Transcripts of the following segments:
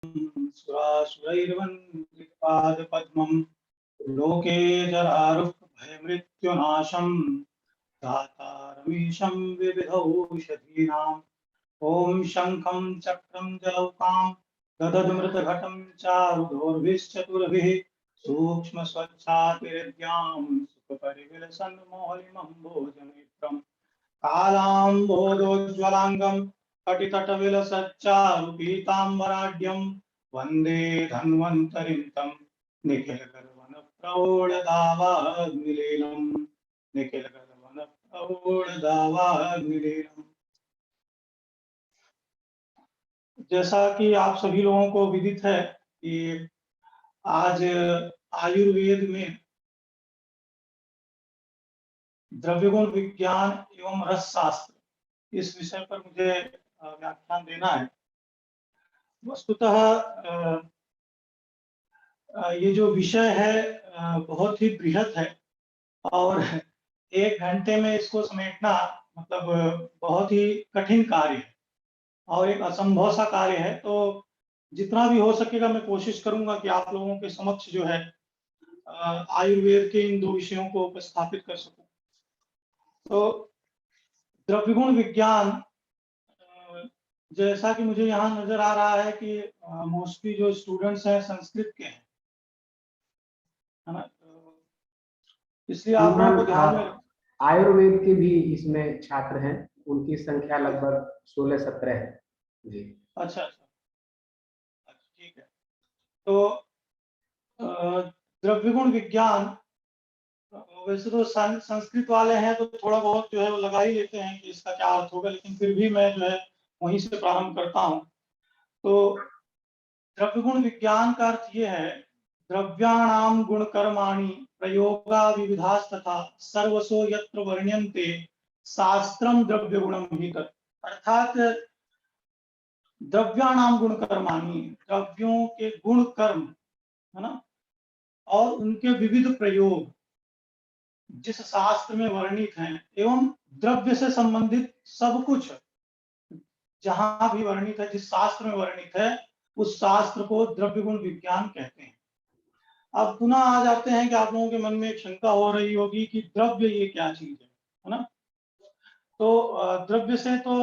सुरासुरैर्वन्दितपादपद्मं लोके जरारुक्भयमृत्युनाशं दातारमीशं विविधौषधीनाम् ॐ शङ्खं चक्रं जलौकां गदद्मृतघटं चारुदोर्भिश्चतुर्भिः सूक्ष्मस्वच्छातिहृद्यां सुखपरिविलसन्मोहनिमं भोजमित्रम् कालाम्भोदोज्ज्वलाङ्गं कटितटविलसच्चारुपीताम्बराढ्यं वन्दे धन्वन्तरिं तं निखिलगगनप्रौढदावाग्निलीनं निखिलगगनप्रौढदावाग्निलीनं। जैसा कि आप सभी लोगों को विदित है कि आज आयुर्वेद में द्रव्यगुण विज्ञान एवं रस शास्त्र इस विषय पर मुझे व्याख्यान देना है। वस्तुतः ये जो विषय है बहुत ही बृहत है और 1 घंटे में इसको समेटना मतलब बहुत ही कठिन कार्य है और एक असंभव सा कार्य है। तो जितना भी हो सकेगा मैं कोशिश करूंगा कि आप लोगों के समक्ष जो है आयुर्वेद के इन 2 विषयों को उपस्थापित कर सकूं। तो द्रव्यगुण विज्ञान जैसा कि मुझे यहाँ नजर आ रहा है कि मोस्टली जो स्टूडेंट्स हैं संस्कृत के हैं, है ना, तो इसलिए आप लोगों को ध्यान में आयुर्वेद के भी इसमें छात्र हैं, उनकी संख्या लगभग 16-17 है जी। अच्छा, ठीक है। तो द्रव्यगुण विज्ञान वैसे तो संस्कृत वाले हैं तो थोड़ा बहुत जो है वो लगा ही लेते हैं कि इसका क्या अर्थ होगा, लेकिन फिर भी मैं जो है वहीं से प्रारंभ करता हूँ। तो द्रव्यगुण विज्ञान का अर्थ ये है द्रव्याणाम गुण कर्माणि प्रयोगा विविधास्तथा सर्वसो यत्र वर्ण्यन्ते शास्त्रम द्रव्य गुणम ही तत्। अर्थात द्रव्याणाम गुण कर्माणि, द्रव्यों के गुण कर्म, है ना, और उनके विविध प्रयोग जिस शास्त्र में वर्णित हैं एवं द्रव्य से संबंधित सब कुछ जहां भी वर्णित है, जिस शास्त्र में वर्णित है उस शास्त्र को द्रव्य गुण विज्ञान कहते हैं। अब पुनः आ जाते हैं कि आप लोगों के मन में एक शंका हो रही होगी कि द्रव्य ये क्या चीज है ना। तो द्रव्य से तो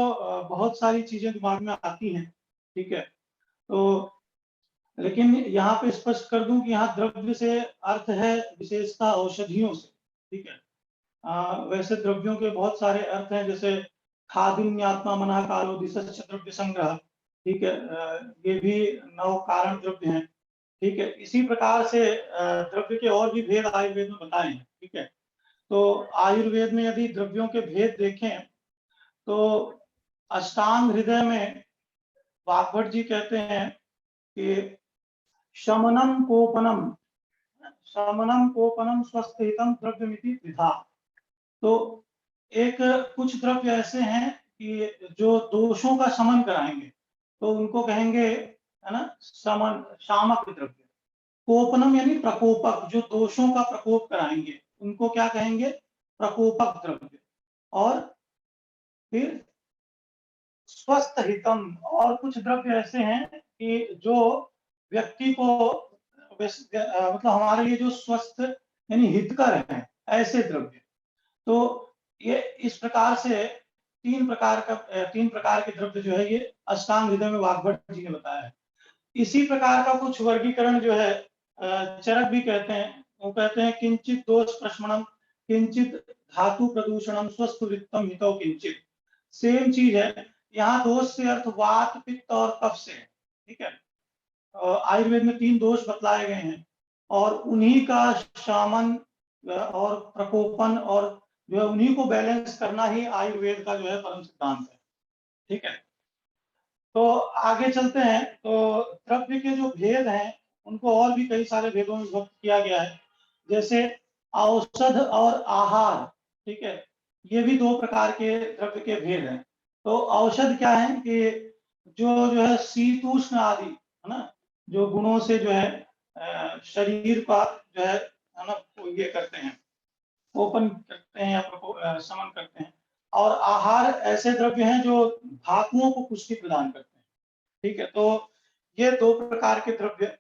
बहुत सारी चीजें दिमाग में आती हैं, ठीक है। तो लेकिन यहाँ पे स्पष्ट कर दूं कि यहाँ द्रव्य से अर्थ है विशेषता औषधियों से, ठीक है। वैसे द्रव्यों के बहुत सारे अर्थ हैं, जैसे खादिन्यात्मा मना कालो दिशश्च द्रव्य संग्रह, ठीक है। ये भी 9 कारण द्रव्य हैं, ठीक है। इसी प्रकार से द्रव्य के और भी भेद आयुर्वेद में बताए हैं, ठीक है। तो आयुर्वेद में यदि द्रव्यों के भेद देखें तो अष्टांग हृदय में वाग्भट जी कहते हैं कि शमनम कोपनम स्वस्थ हितम द्रव्यमिति द्विधा। तो एक कुछ द्रव्य ऐसे हैं कि जो दोषों का शमन कराएंगे तो उनको कहेंगे, है ना, शमन शामक द्रव्य। कोपनम यानी प्रकोपक, जो दोषों का प्रकोप कराएंगे उनको क्या कहेंगे, प्रकोपक द्रव्य। और फिर स्वस्थ हितम, और कुछ द्रव्य ऐसे हैं कि जो व्यक्ति को मतलब हमारे लिए जो स्वस्थ यानी हितकर हैं, ऐसे द्रव्य। तो ये इस प्रकार से 3 प्रकार के द्रव्य जो है ये अष्टांग हृदय में वाग्भट जी ने बताया है। इसी प्रकार का कुछ वर्गीकरण जो है चरक भी कहते हैं। वो कहते हैं किंचित दोष प्रशमनम, किंचित धातु प्रदूषणम, स्वस्थ वृत्तम हितो किंचित। सेम चीज है, यहाँ दोष से अर्थ वात पित्त और कफ से है, ठीक है। आयुर्वेद में 3 दोष बतलाए गए हैं और उन्हीं का शामन और प्रकोपन और जो है उन्हीं को बैलेंस करना ही आयुर्वेद का जो है परम सिद्धांत है, ठीक है। तो आगे चलते हैं। तो द्रव्य के जो भेद हैं उनको और भी कई सारे भेदों में विभक्त किया गया है, जैसे औषध और आहार, ठीक है। ये भी 2 प्रकार के द्रव्य के भेद हैं। तो औषध क्या है कि जो है शीतोष्ण आदि, है ना, जो गुणों से जो है शरीर का जो है ना ये करते हैं, ओपन करते हैं या शमन करते हैं। और आहार ऐसे द्रव्य हैं जो धातुओं को पुष्टि प्रदान करते हैं, ठीक है। तो ये 2 प्रकार के द्रव्य।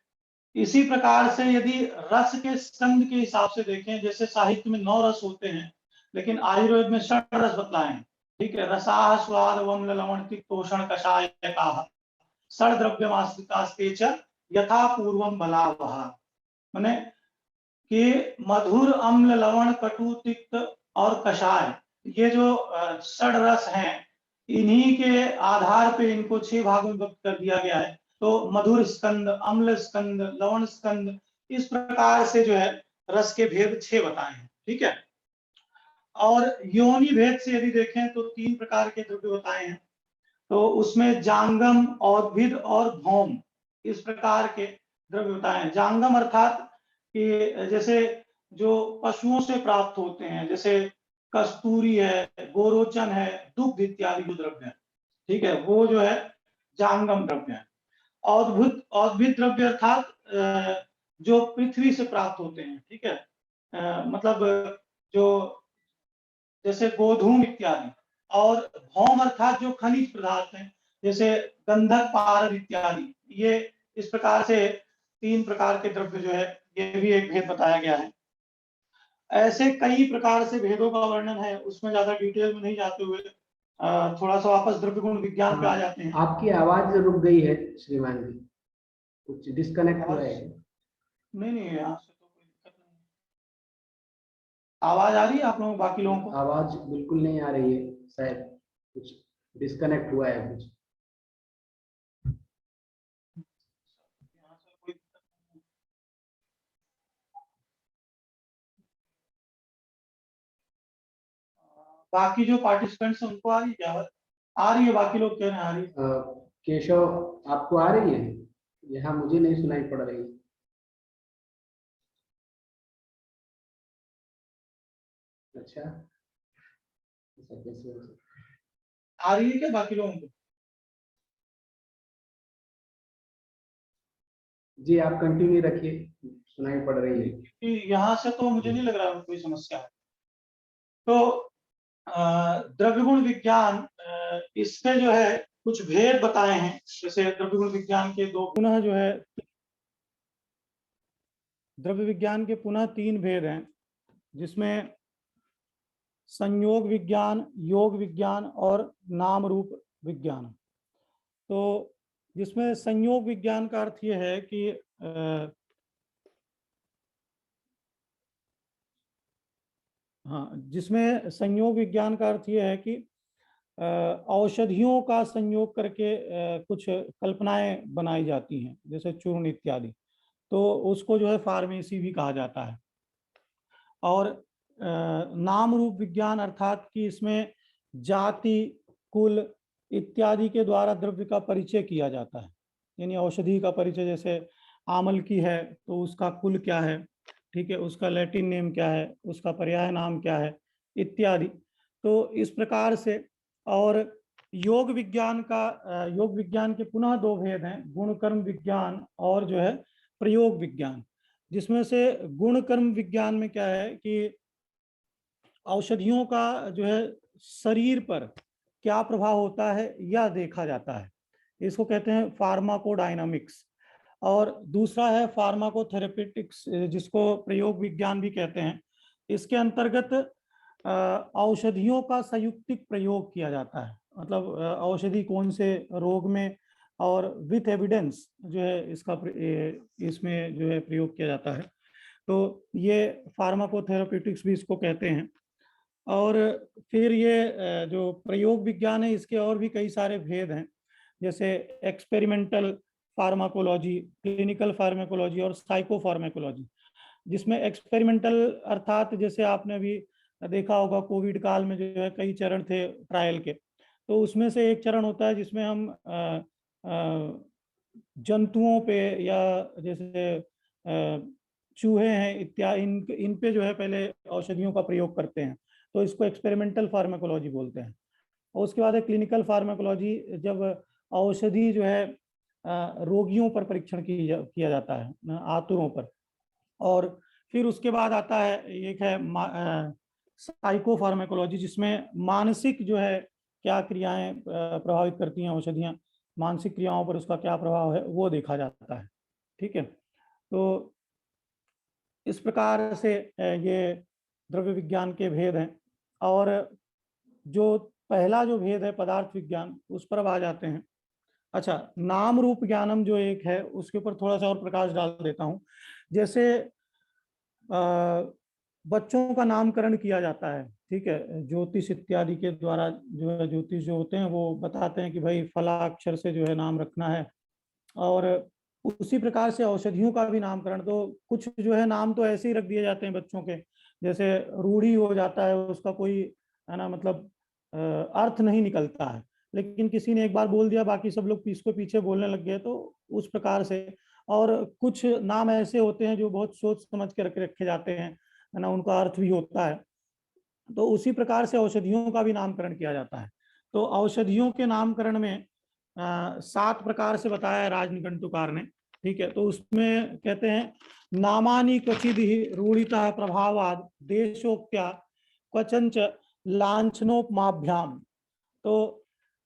इसी प्रकार से यदि रस के स्कंद के हिसाब से देखें, जैसे साहित्य में 9 रस होते हैं, लेकिन आयुर्वेद में 6 रस बतलाए हैं। ठीक है, रसाः स्वाद वम्ल लवण तिक्तोषण कषायकाः षड द्रव्यमाश्रितास्ते च यथा पूर्वम बलावः। माने कि मधुर, अम्ल, लवण, कटु, तिक्त और कषाय, ये जो षड रस हैं, इन्हीं के आधार पे इनको 6 भागों में विभक्त कर दिया गया है। तो मधुर स्कंद, अम्ल स्कंद, लवण स्कंद, इस प्रकार से जो है रस के भेद 6 बताए हैं। ठीक है, और योनि भेद से यदि देखें तो 3 प्रकार के द्रव्य बताए हैं। तो उसमें जांगम, औद्भिद और भौम, इस प्रकार के द्रव्य बताए हैं। जांगम अर्थात कि जैसे जो पशुओं से प्राप्त होते हैं, जैसे कस्तूरी है, गोरोचन है, दुग्ध इत्यादि जो द्रव्य है, ठीक है, वो जो है जांगम द्रव्य है। औद्भिद द्रव्य अर्थात जो पृथ्वी से प्राप्त होते हैं। ठीक है, मतलब जो जैसे गोधूम इत्यादि। और भौम अर्थात जो खनिज पदार्थ हैं, जैसे गंधक, पारद इत्यादि। ये इस प्रकार से 3 प्रकार के द्रव्य जो है, ये भी एक भेद बताया गया है। ऐसे कई प्रकार से भेदों का वर्णन है, उसमें ज्यादा डिटेल में नहीं जाते हुए थोड़ा सा वापस द्रव्य गुण विज्ञान पे आ जाते हैं। आपकी आवाज रुक गई है श्रीमान जी, कुछ डिस्कनेक्ट हुआ है? नहीं, यहाँ से तो कोई दिक्कत नहीं। आवाज आ रही है आप लोगों, बाकी लोगों को? आवाज बिल्कुल नहीं आ रही है, शायद कुछ डिस्कनेक्ट हुआ है कुछ। यहाँ से कोई दिक्कत नहीं। बाकी जो पार्टिसिपेंट्स हैं उनको आ रही है क्या आवाज? आ रही है, बाकी लोग कह रहे हैं आ रही है। केशव, आपको आ रही है? यहाँ मुझे नहीं सुनाई पड़ रही। अच्छा, ऐसा कैसे हो सकता है? आ रही है क्या बाकी लोगों को? जी, आप कंटिन्यू रखिए, सुनाई पड़ रही है। क्योंकि यहाँ से तो मुझे नहीं लग रहा है कोई समस्या है। तो द्रव्य गुण विज्ञान, इसमें जो है कुछ भेद बताए हैं। जैसे द्रव्य गुण विज्ञान के दो पुनः जो है, द्रव्य विज्ञान के पुनः 3 भेद हैं, जिसमें संयोग विज्ञान, योग विज्ञान और नाम रूप विज्ञान। तो जिसमें संयोग विज्ञान का अर्थ यह है कि हाँ, जिसमें संयोग विज्ञान का अर्थ यह है कि औषधियों का संयोग करके कुछ कल्पनाएं बनाई जाती हैं, जैसे चूर्ण इत्यादि। तो उसको जो है फार्मेसी भी कहा जाता है। और नाम रूप विज्ञान अर्थात कि इसमें जाति, कुल इत्यादि के द्वारा द्रव्य का परिचय किया जाता है। यानी औषधि का परिचय, जैसे आमल की है तो उसका कुल क्या है, ठीक है, उसका लैटिन नेम क्या है, उसका पर्याय नाम क्या है, इत्यादि। तो इस प्रकार से। और योग विज्ञान के पुनः 2 भेद हैं, गुण कर्म विज्ञान और जो है प्रयोग विज्ञान। जिसमें से गुण कर्म विज्ञान में क्या है कि औषधियों का जो है शरीर पर क्या प्रभाव होता है यह देखा जाता है। इसको कहते हैं फार्माकोडायनामिक्स। और दूसरा है फार्माकोथेरेपेटिक्स, जिसको प्रयोग विज्ञान भी कहते हैं। इसके अंतर्गत औषधियों का संयुक्तिक प्रयोग किया जाता है। मतलब औषधि कौन से रोग में, और विथ एविडेंस जो है इसमें जो है प्रयोग किया जाता है। तो ये फार्माकोथेरेपेटिक्स भी इसको कहते हैं। और फिर ये जो प्रयोग विज्ञान है, इसके और भी कई सारे भेद हैं, जैसे एक्सपेरिमेंटल फार्माकोलॉजी, क्लिनिकल फार्माकोलॉजी और साइकोफार्माकोलॉजी। जिसमें एक्सपेरिमेंटल अर्थात जैसे आपने भी देखा होगा, कोविड काल में जो है कई चरण थे ट्रायल के। तो उसमें से एक चरण होता है जिसमें हम जंतुओं पे, या जैसे चूहे हैं इत्यादि, इन पे जो है पहले औषधियों का प्रयोग करते हैं। तो इसको एक्सपेरिमेंटल फार्माकोलॉजी बोलते हैं। और उसके बाद है क्लिनिकल फार्माकोलॉजी, जब औषधि जो है रोगियों पर परीक्षण किया जाता है, आतुरों पर। और फिर उसके बाद आता है एक है साइको फार्माकोलॉजी, जिसमें मानसिक जो है क्या क्रियाएं प्रभावित करती हैं औषधियां, मानसिक क्रियाओं पर उसका क्या प्रभाव है वो देखा जाता है। ठीक है, तो इस प्रकार से ये द्रव्य विज्ञान के भेद हैं। और जो पहला जो भेद है पदार्थ विज्ञान, उस पर अब आ जाते हैं। अच्छा, नाम रूप ज्ञानम जो एक है उसके ऊपर थोड़ा सा और प्रकाश डाल देता हूं। जैसे बच्चों का नामकरण किया जाता है, ठीक है, ज्योतिष इत्यादि के द्वारा जो है, ज्योतिष जो होते हैं वो बताते हैं कि भाई फला अक्षर से जो है नाम रखना है। और उसी प्रकार से औषधियों का भी नामकरण, तो कुछ जो है नाम तो ऐसे ही रख दिए जाते हैं बच्चों के, जैसे रूढ़ी हो जाता है, उसका कोई है ना मतलब अर्थ नहीं निकलता है, लेकिन किसी ने एक बार बोल दिया बाकी सब लोग इसको पीछे बोलने लग गए, तो उस प्रकार से। और कुछ नाम ऐसे होते हैं जो बहुत सोच समझ के रखे जाते हैं, है ना, उनका अर्थ भी होता है। तो उसी प्रकार से औषधियों का भी नामकरण किया जाता है। तो औषधियों के नामकरण में 7 प्रकार से बताया है राजनिघंटुकार ने। ठीक है, तो उसमें कहते हैं नामानि क्वचिद ही रूढ़ितः प्रभावाद देशोक्त्या क्वचंच लांछनोपमाभ्याम। तो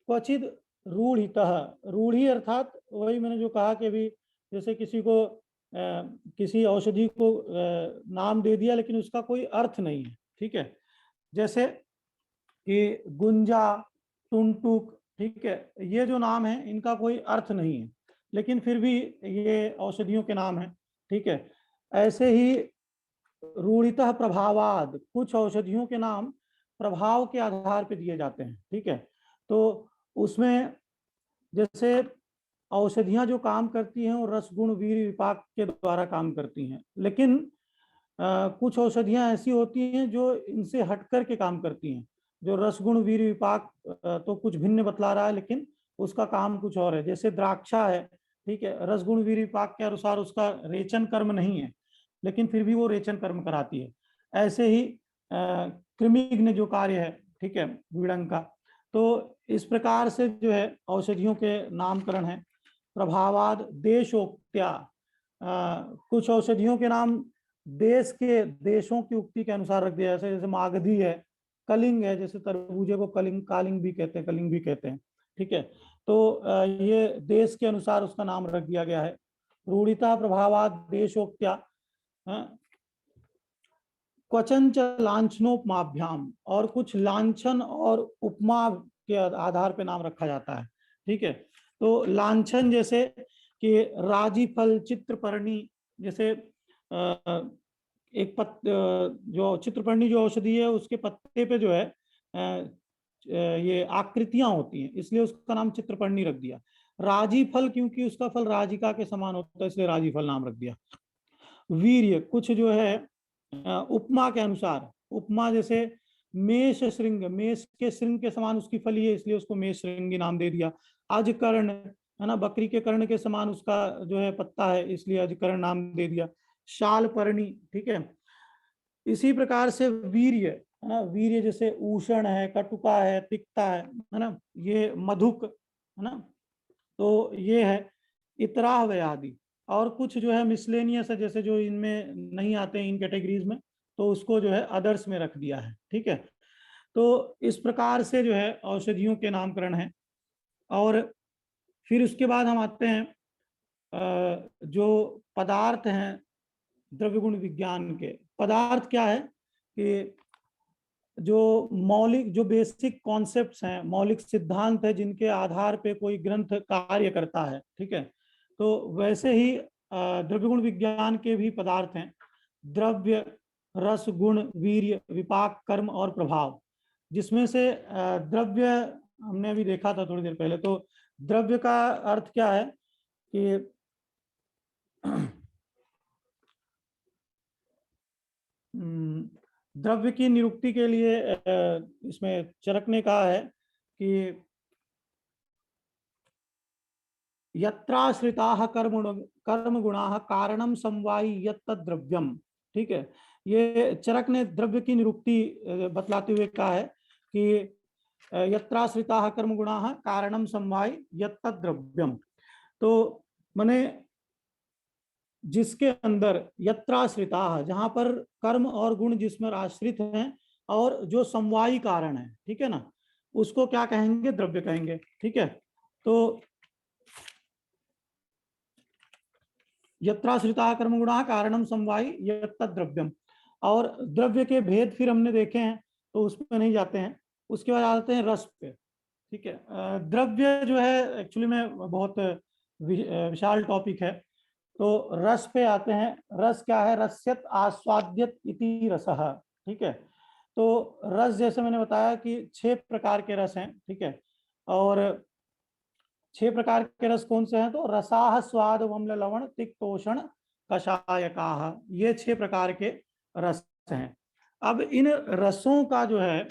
क्वचिद रूढ़ितः, रूढ़ी अर्थात वही मैंने जो कहा कि भी जैसे किसी को किसी औषधि को नाम दे दिया लेकिन उसका कोई अर्थ नहीं है। ठीक है, जैसे कि गुंजा, टुनटुक, ठीक है, ये जो नाम है इनका कोई अर्थ नहीं है, लेकिन फिर भी ये औषधियों के नाम हैं। ठीक है, ऐसे ही रूढ़ितः प्रभावाद, कुछ औषधियों के नाम प्रभाव के आधार पर दिए जाते हैं। ठीक है, तो उसमें जैसे औषधियां जो काम करती हैं वो रसगुण वीर विपाक के द्वारा काम करती हैं, लेकिन कुछ औषधियां ऐसी होती हैं जो इनसे हट कर के काम करती हैं। जो रसगुण वीर विपाक तो कुछ भिन्न बतला रहा है, लेकिन उसका काम कुछ और है। जैसे द्राक्षा है, ठीक है, रसगुण वीर विपाक के अनुसार उसका रेचन कर्म नहीं है, लेकिन फिर भी वो रेचन कर्म कराती है। ऐसे ही कृमिघ्न जो कार्य है, ठीक है, विड़ंग का। तो इस प्रकार से जो है औषधियों के नामकरण है। प्रभावाद देशोक्त्या, कुछ औषधियों के नाम देश के, देशों की उक्ति के अनुसार रख दिया, जैसे मागधी है, कलिंग है, जैसे तरबूजे को कलिंग, कालिंग भी कहते हैं, कलिंग भी कहते हैं। ठीक है, तो ये देश के अनुसार उसका नाम रख दिया गया है। रूढ़िता प्रभावाद देशोक्त्या क्वचंच लांछनोपमाभ्याम, और कुछ लांछन और उपमा के आधार पर नाम रखा जाता है। ठीक है, तो लांछन जैसे कि राजी फल चित्रपर्णी, जैसे एक जो चित्रपर्णी जो औषधि है उसके पत्ते पे जो है ये आकृतियां होती हैं, इसलिए उसका नाम चित्रपर्णी रख दिया। राजी फल क्योंकि उसका फल राजिका के समान होता है, इसलिए राजी फल नाम रख दिया। वीर्य, कुछ जो है उपमा के अनुसार, उपमा जैसे मेष श्रृंग, मेष के श्रृंग के समान उसकी फली है, इसलिए उसको मेष श्रृंगी नाम दे दिया। अजकर्ण है ना, बकरी के कर्ण के समान उसका जो है पत्ता है, इसलिए अजकर्ण नाम दे दिया। शालपर्णी, ठीक है। इसी प्रकार से वीर्य है ना, वीर्य जैसे उषण है, कटुका है, तिक्ता है ना, ये मधुक है ना, तो ये है इतराह आदि। और कुछ जो है मिसलेनियस है, जैसे जो इनमें नहीं आते इन कैटेगरीज में, तो उसको जो है अदर्स में रख दिया है। ठीक है, तो इस प्रकार से जो है औषधियों के नामकरण है। और फिर उसके बाद हम आते हैं जो पदार्थ हैं द्रव्य गुण विज्ञान के। पदार्थ क्या है कि जो मौलिक, जो बेसिक कॉन्सेप्ट्स हैं, मौलिक सिद्धांत है जिनके आधार पे कोई ग्रंथ कार्य करता है। ठीक है, तो वैसे ही द्रव्य गुण विज्ञान के भी पदार्थ हैं। द्रव्य, रस, गुण, वीर्य, विपाक, कर्म और प्रभाव। जिसमें से द्रव्य हमने अभी देखा था थोड़ी देर पहले। तो द्रव्य का अर्थ क्या है कि द्रव्य की निरुक्ति के लिए इसमें चरक ने कहा है कि यत्राश्रिताः कर्म गुणाः कारणम समवायी यत्तद् द्रव्यम। ठीक है, ये चरक ने द्रव्य की निरुक्ति बतलाते हुए कहा है कि यत्राश्रिताः कर्म गुणाः कारणम समवायी यत्तद् द्रव्यम। तो माने जिसके अंदर यत्राश्रिताः, जहां पर कर्म और गुण जिसमें आश्रित हैं और जो समवायी कारण है, ठीक है ना, उसको क्या कहेंगे? द्रव्य कहेंगे। ठीक है, तो यत्राश्रिता कर्मगुणा कारणम समवायी यत्तद्रव्यम। और द्रव्य के भेद फिर हमने देखे हैं, तो उसमें नहीं जाते हैं। उसके बाद आते हैं रस पे। ठीक है, द्रव्य जो है एक्चुअली में बहुत विशाल टॉपिक है। तो रस पे आते हैं। रस क्या है? रस्यत आस्वाद्यत इति रसः। ठीक है, तो रस जैसे मैंने बताया कि 6 प्रकार के रस हैं। ठीक है, और 6 प्रकार के रस कौन से हैं? तो रसाह स्वाद अम्ल लवण तिक्तोषण कषायकाह, ये 6 प्रकार के रस हैं। अब इन रसों का जो है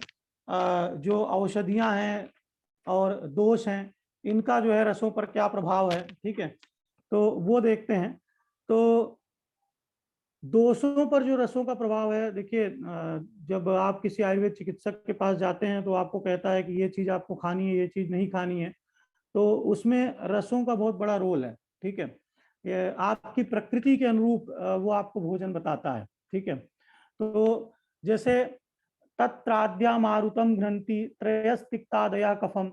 जो औषधियां हैं और दोष हैं, इनका जो है रसों पर क्या प्रभाव है, ठीक है, तो वो देखते हैं। तो दोषों पर जो रसों का प्रभाव है, देखिए जब आप किसी आयुर्वेद चिकित्सक के पास जाते हैं तो आपको कहता है कि ये चीज आपको खानी है, ये चीज नहीं खानी है, तो उसमें रसों का बहुत बड़ा रोल है। ठीक है, ये आपकी प्रकृति के अनुरूप वो आपको भोजन बताता है। ठीक है, तो जैसे तत्राद्या मारुतम घ्रंथि त्रयस्तिक्तादया कफम,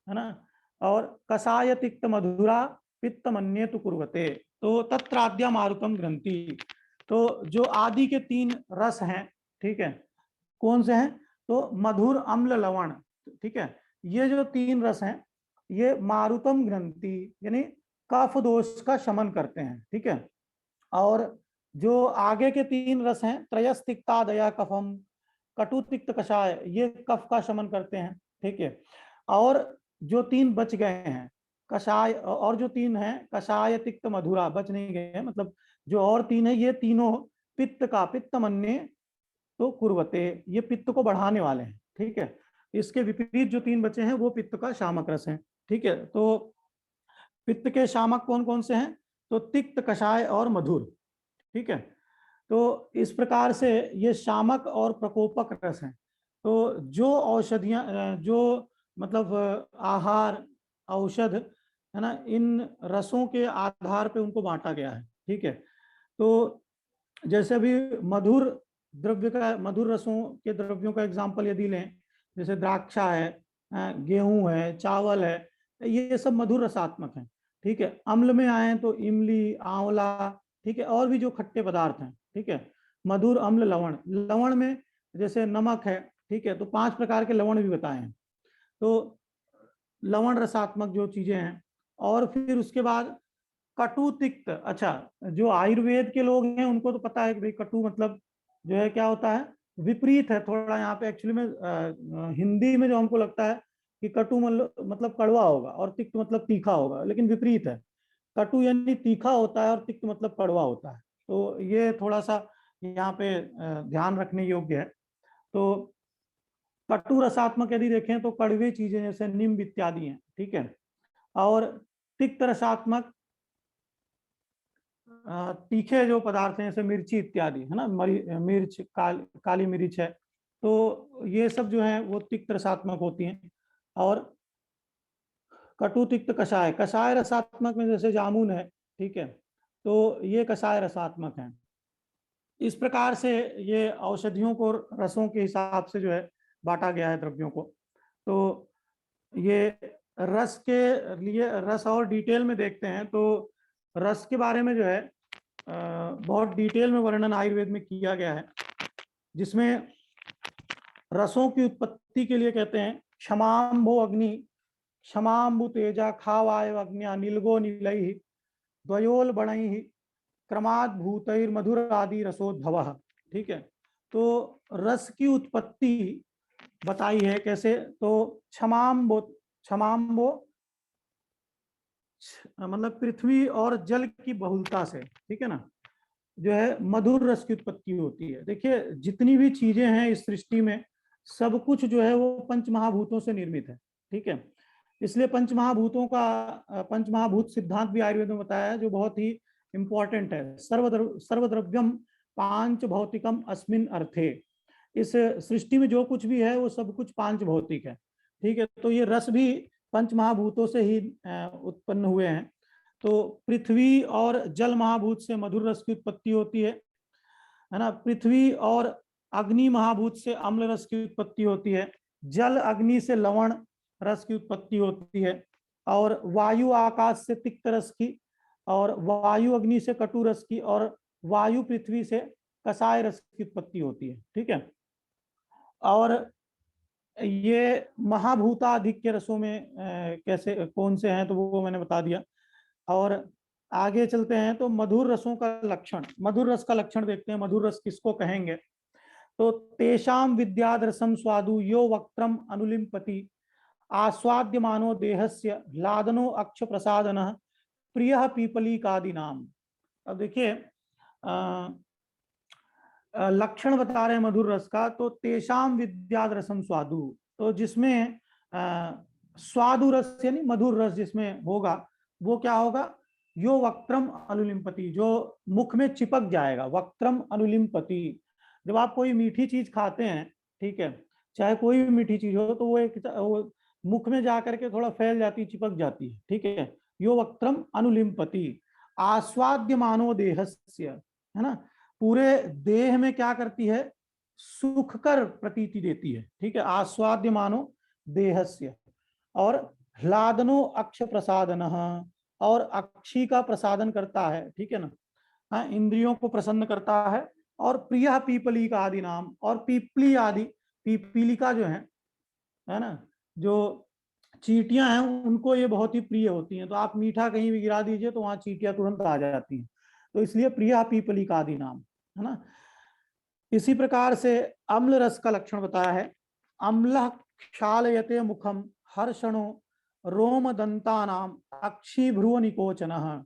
है ना, और कषाय तिक्त मधुरा पित्त मन्येतु कुर्वते। तो तत्राद्या मारुतम ग्रंथि, तो जो आदि के 3 रस हैं, ठीक है, कौन से हैं? तो मधुर अम्ल लवण। ठीक है, ये जो 3 रस हैं, ये मारुतम ग्रंथि यानी कफ दोष का शमन करते हैं। ठीक है, और जो आगे के 3 रस हैं, त्रयस्तिक्ता दया कफम, कटु तिक्त कषाय, ये कफ का शमन करते हैं। ठीक है, और जो 3 बच गए हैं कषाय, और जो 3 हैं कषाय तिक्त मधुरा, बच नहीं गए हैं, मतलब जो और 3 है, ये तीनों पित्त का, पित्त मन्ने तो कुर्वते, ये पित्त को बढ़ाने वाले हैं। ठीक है, इसके विपरीत जो 3 बचे हैं वो पित्त का शामक रस है। ठीक है, तो पित्त के शामक कौन कौन से हैं? तो तिक्त, कषाय और मधुर। ठीक है, तो इस प्रकार से ये शामक और प्रकोपक रस हैं। तो जो औषधियां जो मतलब आहार, औषध, है ना, इन रसों के आधार पे उनको बांटा गया है। ठीक है, तो जैसे अभी मधुर द्रव्य का, मधुर रसों के द्रव्यों का एग्जाम्पल यदि लें, जैसे द्राक्षा है, गेहूं है, चावल है, ये सब मधुर रसात्मक हैं। ठीक है, अम्ल में आए तो इमली, आंवला, ठीक है, और भी जो खट्टे पदार्थ हैं। ठीक है, मधुर, अम्ल, लवण। लवण में जैसे नमक है। ठीक है, तो 5 प्रकार के लवण भी बताए हैं। तो लवण रसात्मक जो चीजें हैं, और फिर उसके बाद कटु तिक्त। अच्छा, जो आयुर्वेद के लोग हैं उनको तो पता है कि भाई कटु मतलब जो है क्या होता है, विपरीत है थोड़ा। यहाँ पे एक्चुअली में हिंदी में जो हमको लगता है कि कटु मतलब कड़वा होगा और तिक्त मतलब तीखा होगा, लेकिन विपरीत है। कटु यानी तीखा होता है और तिक्त मतलब कड़वा होता है। तो ये थोड़ा सा यहाँ पे ध्यान रखने योग्य है। तो कटु रसात्मक यदि देखें तो कड़वी चीजें जैसे नींब इत्यादि हैं। ठीक है, और तिक्त रसात्मक तीखे जो पदार्थ हैं जैसे मिर्ची इत्यादि, है ना, मिर्च, काली मिर्च है, तो ये सब जो है वो तिक्त रसात्मक होती हैं। और कटु तिक्त कषाय, कषाय रसात्मक में जैसे जामुन है। ठीक है, तो ये कषाय रसात्मक है। इस प्रकार से ये औषधियों को रसों के हिसाब से जो है बांटा गया है द्रव्यों को। तो ये रस के लिए, रस और डिटेल में देखते हैं तो रस के बारे में जो है बहुत डिटेल में वर्णन आयुर्वेद में किया गया है, जिसमें रसों की उत्पत्ति के लिए कहते हैं क्षमाम्भो अग्नि, क्षमाम्बु तेजा खावाय अग्निया नीलगो नीलई द्वयोल बणई क्रमाद भूतैर मधुर आदि रसोद्भव। ठीक है, तो रस की उत्पत्ति बताई है कैसे? तो क्षमाम्बो, क्षमाम्बो मतलब पृथ्वी और जल की बहुलता से, ठीक है ना, जो है मधुर रस की उत्पत्ति होती है। देखिए जितनी भी चीजें हैं इस सृष्टि में, सब कुछ जो है वो पंच महाभूतों से निर्मित है। ठीक है, इसलिए पंच महाभूतों का पंच महाभूत सिद्धांत भी आयुर्वेद में बताया है, जो बहुत ही इंपॉर्टेंट है। सर्वद्रव्यम पांच भौतिकम अस्मिन अर्थे, इस सृष्टि में जो कुछ भी है वो सब कुछ पांच भौतिक है। ठीक है, तो ये रस भी पंच महाभूतों से ही उत्पन्न हुए हैं। तो पृथ्वी और जल महाभूत से मधुर रस की उत्पत्ति होती है ना। पृथ्वी और अग्नि महाभूत से अम्ल रस की उत्पत्ति होती है। जल अग्नि से लवण रस की उत्पत्ति होती है, और वायु आकाश से तिक्त रस की और वायु अग्नि से कटु रस की और वायु पृथ्वी से कसाय रस की उत्पत्ति होती है। ठीक है, और ये महाभूताधिक्य रसों में कैसे कौन से हैं तो वो मैंने बता दिया। और आगे चलते हैं तो मधुर रसों का लक्षण, मधुर रस का लक्षण देखते हैं। मधुर रस किसको कहेंगे? तो तेषाम विद्याद रसम स्वादु यो वक्त्रम अनुलिम्पति आस्वाद्यमानो देहस्य लादनो अक्ष प्रसादन प्रिय पीपलिकादि नाम। अब देखिए लक्षण बता रहे हैं मधुर रस का। तो तेषाम विद्याद रसम स्वादु, तो जिसमें स्वादु रस यानी मधुर रस जिसमें होगा वो क्या होगा? यो वक्त्रम अनुलिम्पति, जो मुख में चिपक जाएगा। वक्त्रम अनुलिम्पति, जब आप कोई मीठी चीज खाते हैं, ठीक है, चाहे कोई भी मीठी चीज हो, तो वो मुख में जाकर के थोड़ा फैल जाती है, चिपक जाती है। ठीक है, यो वक्त्रम अनुलिम्पति आस्वाद्यमानो देहस्य, है ना, पूरे देह में क्या करती है? सुखकर प्रतीति देती है। ठीक है, आस्वाद्यमानो देहस्य। और ह्लादनो अक्ष प्रसादन, और अक्षी का प्रसादन करता है। ठीक है ना, हाँ, इंद्रियों को प्रसन्न करता है। और प्रिय पीपली का आदि नाम, और पीपली आदि, पीपलिका जो है ना, जो चींटियां हैं उनको ये बहुत ही प्रिय होती हैं। तो आप मीठा कहीं भी गिरा दीजिए तो वहां चींटियां तुरंत आ जाती हैं, तो इसलिए प्रिय पीपली का आदि नाम, है ना। इसी प्रकार से अम्ल रस का लक्षण बताया है। अम्ल क्षालयते मुखम हर्षणो रोम दंता नाम अक्षी भ्रुव निकोचन।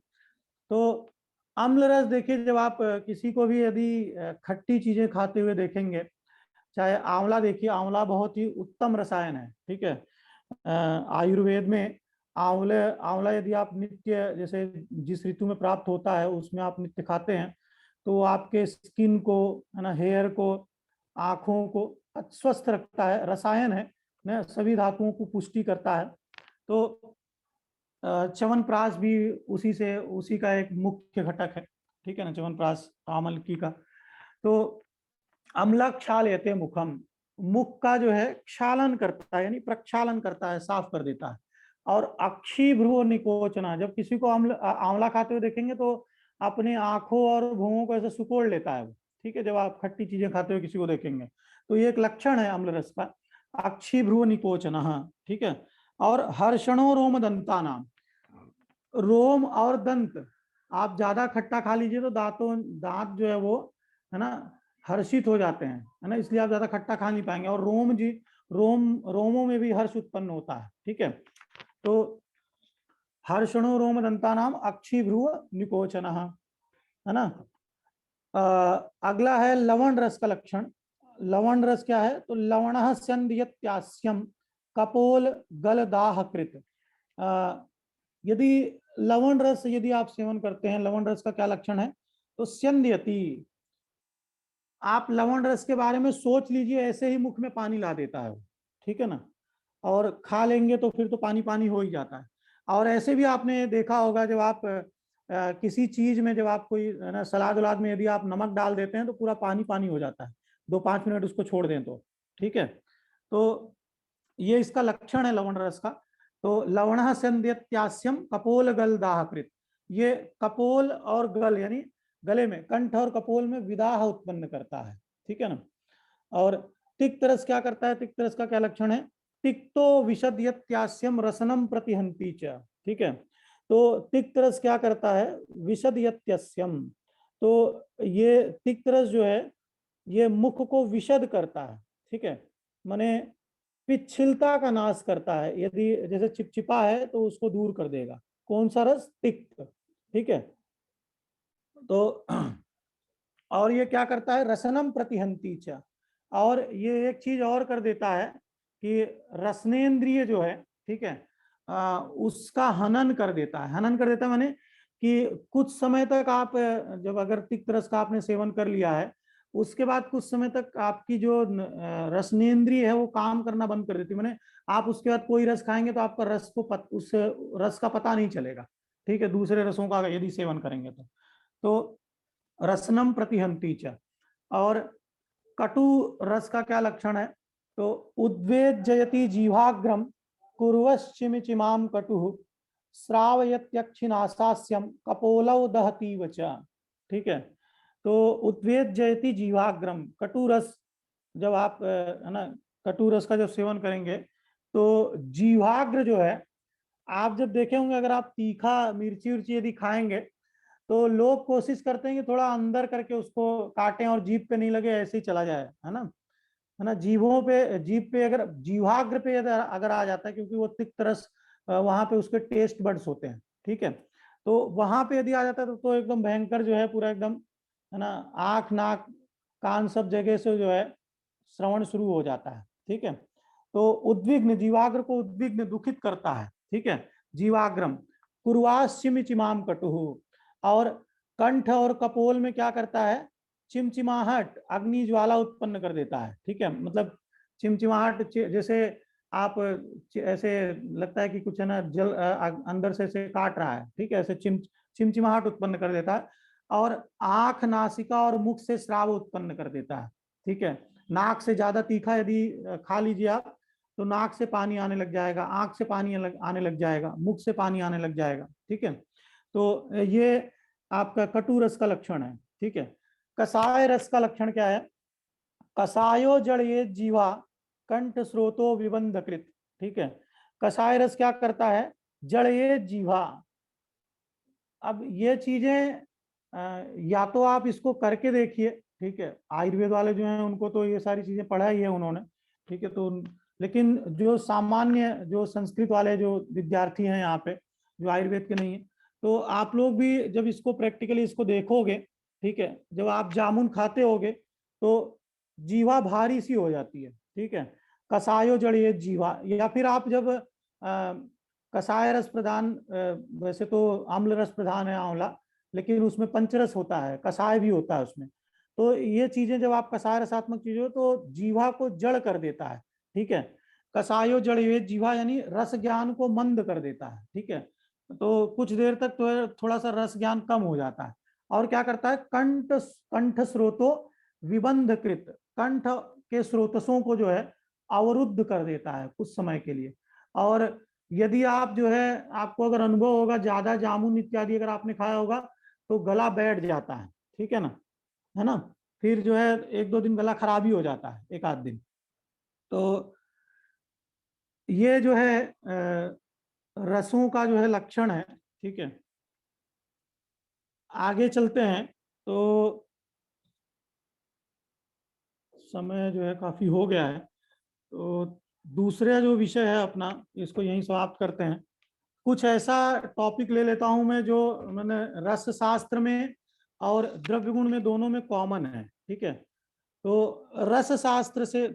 तो अम्ल रस देखिए, जब आप किसी को भी यदि खट्टी चीजें खाते हुए देखेंगे, चाहे आंवला देखिए, आंवला बहुत ही उत्तम रसायन है। ठीक है, आयुर्वेद में आंवला यदि आप नित्य, जैसे जिस ऋतु में प्राप्त होता है उसमें आप नित्य खाते हैं, तो आपके स्किन को, है ना, हेयर को, आंखों को स्वस्थ रखता है। रसायन है ना, सभी धातुओं को पुष्टि करता है। तो च्यवनप्राश भी उसी का एक मुख्य घटक है। ठीक है ना, च्यवनप्राश आमलकी का। तो अम्ल क्षालयते मुखम, मुख का जो है क्षालन करता है, यानी प्रक्षालन करता है, साफ कर देता है। और अक्षी भ्रुव निकोचना, जब किसी को आंवला खाते हुए देखेंगे तो अपने आंखों और भुवों को ऐसे सुकोड़ लेता है वो। ठीक है, जब आप खट्टी चीजें खाते हुए किसी को देखेंगे, तो ये एक लक्षण है अम्ल रस का, अक्षी भ्रुव निकोचना। ठीक है, और हर्षणो रोम दंता नाम, रोम और दंत, आप ज्यादा खट्टा खा लीजिए तो दांत जो है वो, है ना, हर्षित हो जाते हैं, है ना, इसलिए आप ज्यादा खट्टा खा नहीं पाएंगे। और रोमों में भी हर्ष उत्पन्न होता है। ठीक है, तो हर्षणो रोम दंता नाम अक्षी भ्रुव निकोचन, है ना। अगला है लवण रस का लक्षण। लवण रस क्या है? तो लवण स्यंद्यत्यास्यम कपोल गल दाह कृत। यदि लवण रस यदि आप सेवन करते हैं, लवण रस का क्या लक्षण है? तो स्यंद्यति, आप लवण रस के बारे में सोच लीजिए, ऐसे ही मुख में पानी ला देता है वो। ठीक है ना, और खा लेंगे तो फिर तो पानी पानी हो ही जाता है। और ऐसे भी आपने देखा होगा, जब आप किसी चीज में, जब आप कोई, है ना, सलाद वलाद में यदि आप नमक डाल देते हैं तो पूरा पानी पानी हो जाता है, 2-5 मिनट उसको छोड़ दें तो। ठीक है, तो ये इसका लक्षण है लवण रस का। तो लवण संध्यत्यास्यम कपोल गल दाहकृत, ये कपोल और गल यानी गले में, कंठ और कपोल में विदाह उत्पन्न करता है। ठीक है ना। और तिक्त रस क्या करता है? तिक्त रस का क्या लक्षण है? तिक्तो विशदयत्यास्यम रसनम प्रतिहंती च। ठीक है, तो तिक्त रस क्या करता है? विशदयत्यस्यम, तो ये तिक्त रस जो है ये मुख को विशद करता है। ठीक है, माने पिच्छिलता का नाश करता है। यदि जैसे चिपचिपा है तो उसको दूर कर देगा। कौन सा रस? तिक्त। ठीक है, तो और ये क्या करता है? रसनम प्रतिहंती च, और ये एक चीज और कर देता है कि रसनेन्द्रिय जो है, ठीक है, उसका हनन कर देता है। हनन कर देता है माने कि कुछ समय तक आप, जब अगर तिक्त रस का आपने सेवन कर लिया है, उसके बाद कुछ समय तक आपकी जो रसनेन्द्रिय है वो काम करना बंद कर देती है। माने आप उसके बाद कोई रस खाएंगे तो आपका उस रस का पता नहीं चलेगा। ठीक है, दूसरे रसों का यदि सेवन करेंगे तो रसनम प्रतिहंती च। और कटु रस का क्या लक्षण है? तो उद्वेजयति जीवाग्रम कुर्वश्चिमिचिमाम कटु श्रावयत्यक्षिणासास्यम कपोलौ दहतीव च। ठीक है, तो उत्वेद जयति जीवाग्रम, कटुरस जब आप है ना कटुरस का जब सेवन करेंगे तो जीवाग्र जो है, आप जब देखे होंगे अगर आप तीखा मिर्ची उर्ची यदि खाएंगे तो लोग कोशिश करते हैं कि थोड़ा अंदर करके उसको काटें और जीभ पे नहीं लगे, ऐसे ही चला जाए, है ना। जीभों पे, जीभ पे अगर जीवाग्र पे अगर आ जाता है, क्योंकि वो तिक्त रस वहां पे उसके टेस्ट बड्स होते हैं। ठीक है, तो वहां पे यदि आ जाता है तो एकदम भयंकर जो है, पूरा एकदम, है ना, आंख नाक कान सब जगह से जो है श्रवण शुरू हो जाता है। ठीक है, तो उद्विग्न, जीवाग्र को उद्विग्न दुखित करता है। ठीक है, जीवाग्रम कुर्वाश्चिम चिमाम कटुहु, और कंठ और कपोल में क्या करता है, चिमचिमाहट अग्नि ज्वाला उत्पन्न कर देता है। ठीक है, मतलब चिमचिमाहट जैसे आप ऐसे लगता है कि कुछ है ना जल अंदर से ऐसे काट रहा है। ठीक है, ऐसे चिमचिमाहट उत्पन्न कर देता है, और आंख नासिका और मुख से श्राव उत्पन्न कर देता है। ठीक है, नाक से ज्यादा तीखा यदि खा लीजिए आप तो नाक से पानी आने लग जाएगा, आंख से पानी आने लग जाएगा, मुख से पानी आने लग जाएगा। ठीक है, तो ये आपका कटु रस का लक्षण है। ठीक है, कसाय रस का लक्षण क्या है, कसायो जड़ये जीवा कंठ स्रोतो विबंधकृत। ठीक है, कसाय रस क्या करता है, जड़ये जीवा। अब ये चीजें या तो आप इसको करके देखिए। ठीक है, आयुर्वेद वाले जो हैं उनको तो ये सारी चीजें पढ़ाई है उन्होंने। ठीक है, तो लेकिन जो सामान्य जो संस्कृत वाले जो विद्यार्थी हैं यहाँ पे, जो आयुर्वेद के नहीं है, तो आप लोग भी जब इसको प्रैक्टिकली इसको देखोगे, ठीक है, जब आप जामुन खाते होगे तो जीवा भारी सी हो जाती है। ठीक है, कसायो जड़िए जीवा, या फिर आप जब कसाय रस प्रधान, वैसे तो आम्ल रस प्रधान है आंवला, लेकिन उसमें पंचरस होता है, कसाय भी होता है उसमें। तो ये चीजें जब आप कसाय रसात्मक चीजें हो तो जीवा को जड़ कर देता है। ठीक है, कसायो जड़ ये जीवा यानी रस ज्ञान को मंद कर देता है। ठीक है, तो कुछ देर तक तो थोड़ा सा रस ज्ञान कम हो जाता है। और क्या करता है, कंठ कंठ स्रोतो विबंधकृत, कंठ के स्रोतसों को जो है अवरुद्ध कर देता है कुछ समय के लिए। और यदि आप जो है, आपको अगर अनुभव होगा ज्यादा जामुन इत्यादि अगर आपने खाया होगा तो गला बैठ जाता है। ठीक है ना, फिर जो है एक दो दिन गला खराब ही हो जाता है, एक आध दिन। तो ये जो है रसों का जो है लक्षण है। ठीक है, आगे चलते हैं। तो समय जो है काफी हो गया है, तो दूसरा जो विषय है अपना, इसको यहीं समाप्त करते हैं। कुछ ऐसा टॉपिक ले लेता हूं मैं जो मैंने रस शास्त्र में और द्रव्य गुण में दोनों में कॉमन है। ठीक है, तो रस शास्त्र से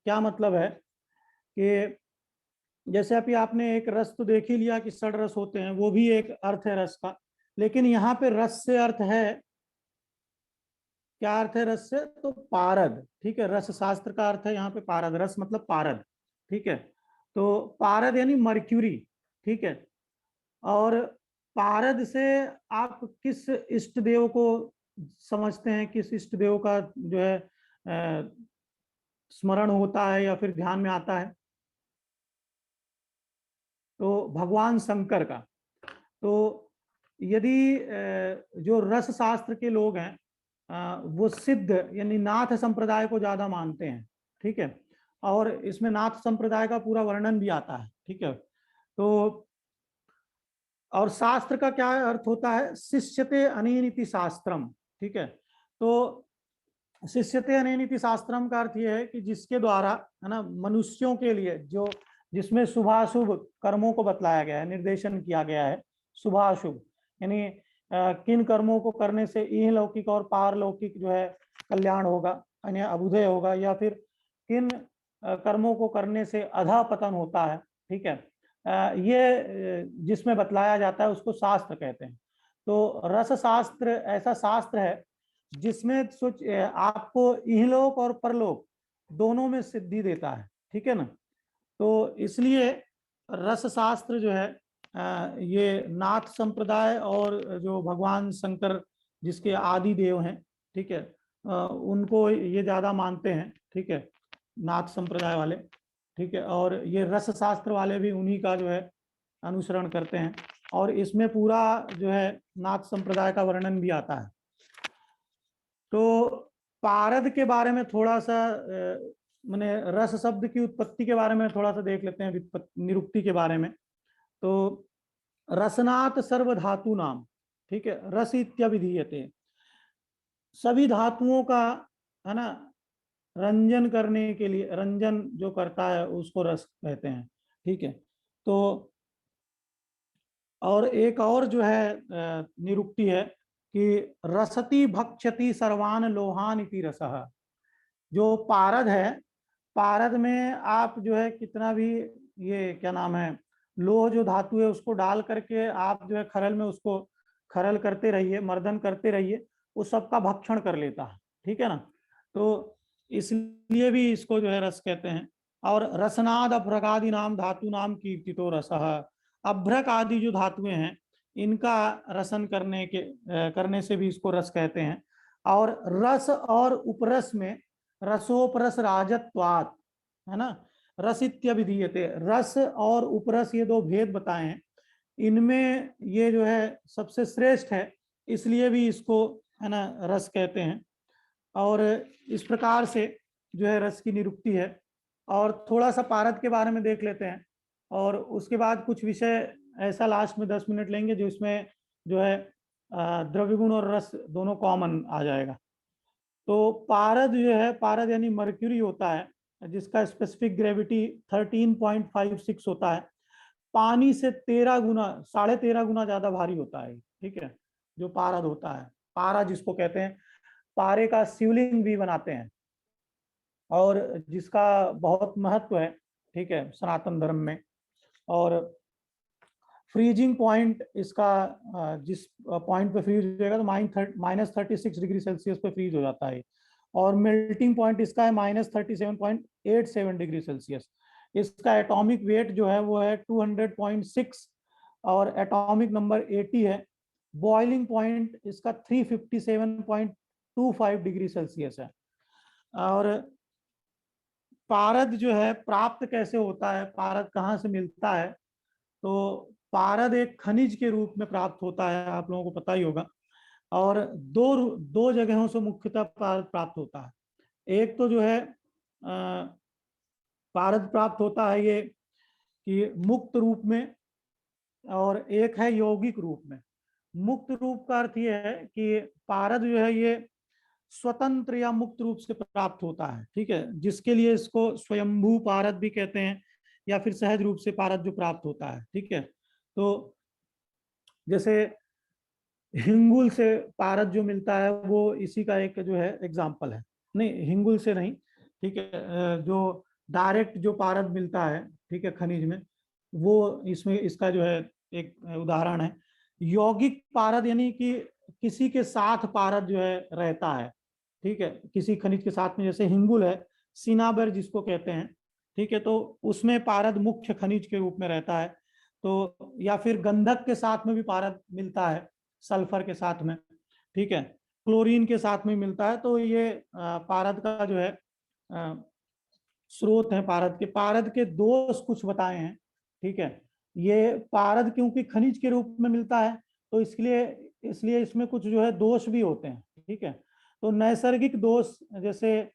क्या मतलब है कि जैसे अभी आपने एक रस तो देख ही लिया कि षड रस होते हैं, वो भी एक अर्थ है रस का। लेकिन यहाँ पे रस से अर्थ है, क्या अर्थ है रस से, तो पारद। ठीक है, रस शास्त्र का अर्थ है यहाँ पे पारद, रस मतलब पारद। ठीक है, तो पारद यानी मर्क्यूरी। ठीक है, और पारद से आप किस इष्ट देव को समझते हैं, किस इष्ट देव का जो है स्मरण होता है या फिर ध्यान में आता है, तो भगवान शंकर का। तो यदि जो रस शास्त्र के लोग हैं वो सिद्ध यानी नाथ संप्रदाय को ज्यादा मानते हैं। ठीक है, और इसमें नाथ संप्रदाय का पूरा वर्णन भी आता है। ठीक है, तो और शास्त्र का क्या अर्थ होता है, शिष्यते अनेनिति शास्त्रम। ठीक है, तो शिष्यते अनेनिति शास्त्रम का अर्थ यह है कि जिसके द्वारा, है ना, मनुष्यों के लिए जो, जिसमें शुभाशुभ कर्मों को बतलाया गया है, निर्देशन किया गया है। शुभाशुभ यानी किन कर्मों को करने से इहलौकिक और पारलौकिक जो है कल्याण होगा, यानी अभुदय होगा, या फिर किन कर्मों को करने से अधा पतन होता है। ठीक है, ये जिसमें बतलाया जाता है उसको शास्त्र कहते हैं। तो रस शास्त्र ऐसा शास्त्र है जिसमें सोच आपको इहलोक और परलोक दोनों में सिद्धि देता है। ठीक है ना, तो इसलिए रस शास्त्र जो है ये नाथ संप्रदाय और जो भगवान शंकर जिसके आदि देव हैं, ठीक है, उनको ये ज्यादा मानते हैं। ठीक है, नाथ संप्रदाय वाले। ठीक है, और ये रस शास्त्र वाले भी उन्हीं का जो है अनुसरण करते हैं, और इसमें पूरा जो है नाथ संप्रदाय का वर्णन भी आता है। तो पारद के बारे में थोड़ा सा मैंने रस शब्द की उत्पत्ति के बारे में थोड़ा सा देख लेते हैं, निरुक्ति के बारे में। तो रसनात् सर्वधातु नाम, ठीक है, रस इत्यभिधीयते, सभी धातुओं का, है ना, रंजन करने के लिए, रंजन जो करता है उसको रस कहते हैं, ठीक है। तो और एक और जो है निरुक्ति है कि रसति भक्षति सर्वान लोहान इति रसः। जो पारद है, पारद में आप जो है कितना भी, ये क्या नाम है, लोह जो धातु है उसको डाल करके आप जो है खरल में उसको खरल करते रहिए, मर्दन करते रहिए, वो सबका भक्षण कर लेता है, ठीक है ना। तो इसलिए भी इसको जो है रस कहते हैं। और रसनाद अभ्रकादि नाम धातु नाम कीर्तितो रसः, अभ्रक आदि जो धातुएं हैं इनका रसन करने से भी इसको रस कहते हैं। और रस और उपरस में रसोपरस राजत्वात्, है ना, रस इत्यभिधीयते, रस और उपरस ये दो भेद बताए हैं, इनमें ये जो है सबसे श्रेष्ठ है, इसलिए भी इसको, है ना, रस कहते हैं। और इस प्रकार से जो है रस की निरुक्ति है। और थोड़ा सा पारद के बारे में देख लेते हैं, और उसके बाद कुछ विषय ऐसा लास्ट में 10 मिनट लेंगे जो इसमें जो है द्रव्य गुण और रस दोनों कॉमन आ जाएगा। तो पारद जो है, पारद यानी मर्क्यूरी होता है, जिसका स्पेसिफिक ग्रेविटी 13.56 होता है, पानी से 13 गुना, 13.5 गुना ज्यादा भारी होता है, ठीक है, जो पारद होता है। पारा जिसको कहते हैं, पारे का शिवलिंग भी बनाते हैं, और जिसका बहुत महत्व है, ठीक है, सनातन धर्म में। और फ्रीजिंग पॉइंट इसका, जिस पॉइंट पे फ्रीज हो जाएगा तो -36 डिग्री सेल्सियस पे फ्रीज हो जाता है। और मेल्टिंग पॉइंट इसका है -37.87 डिग्री सेल्सियस। इसका एटॉमिक वेट जो है वो है 200.6 और एटॉमिक नंबर 80 है। बॉइलिंग पॉइंट इसका 357.25 डिग्री सेल्सियस है। और पारद जो है प्राप्त कैसे होता है, पारद कहाँ से मिलता है, तो पारद एक खनिज के रूप में प्राप्त होता है, आप लोगों को पता ही होगा। और दो जगहों से मुख्यतः पारद प्राप्त होता है। एक तो जो है पारद प्राप्त होता है ये कि मुक्त रूप में, और एक है यौगिक रूप में। मुक्त रूप का अर्थ ये है कि पारद जो है ये स्वतंत्र या मुक्त रूप से प्राप्त होता है, ठीक है, जिसके लिए इसको स्वयंभू पारद भी कहते हैं, या फिर सहज रूप से पारद जो प्राप्त होता है, ठीक है। तो जैसे हिंगुल से पारद जो मिलता है वो इसी का एक जो है एग्जाम्पल है। नहीं, हिंगुल से नहीं, ठीक है, जो डायरेक्ट जो पारद मिलता है, ठीक है, खनिज में, वो इसमें इसका जो है एक उदाहरण है। यौगिक पारद यानी कि किसी के साथ पारद जो है रहता है, ठीक है, किसी खनिज के साथ में, जैसे हिंगुल है, सिनाबर जिसको कहते हैं, ठीक है, तो उसमें पारद मुख्य खनिज के रूप में रहता है। तो या फिर गंधक के साथ में भी पारद मिलता है, सल्फर के साथ में, ठीक है, क्लोरीन के साथ में मिलता है। तो ये पारद का जो है स्रोत है पारद के। पारद के दोष कुछ बताए हैं, ठीक है। ये पारद क्योंकि खनिज के रूप में मिलता है तो इसलिए इसमें कुछ जो है दोष भी होते हैं, ठीक है। तो नैसर्गिक दोष, जैसे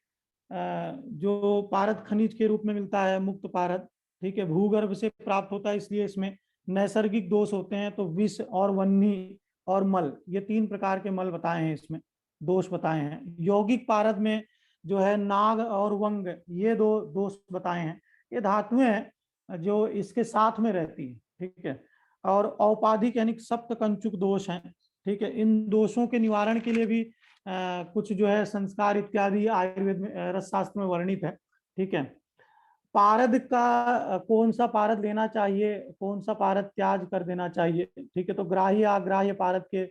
जो पारद खनिज के रूप में मिलता है, मुक्त पारद, ठीक है, भूगर्भ से प्राप्त होता है, इसलिए इसमें नैसर्गिक दोष होते हैं। तो विष और वह्नि और मल, ये 3 प्रकार के मल बताए हैं, इसमें दोष बताए हैं। यौगिक पारद में जो है नाग और वंग, ये 2 दोष बताए हैं। ये धातुएं हैं जो इसके साथ में रहती है, ठीक है। और औपाधिक यानी सप्त कंचुक दोष हैं, ठीक है। इन दोषों के निवारण के लिए भी कुछ जो है संस्कार इत्यादि आयुर्वेद में, रसशास्त्र में वर्णित है, ठीक है। पारद का कौन सा पारद लेना चाहिए, कौन सा पारद त्याग कर देना चाहिए, ठीक है। तो ग्राह्य अग्राह्य पारद के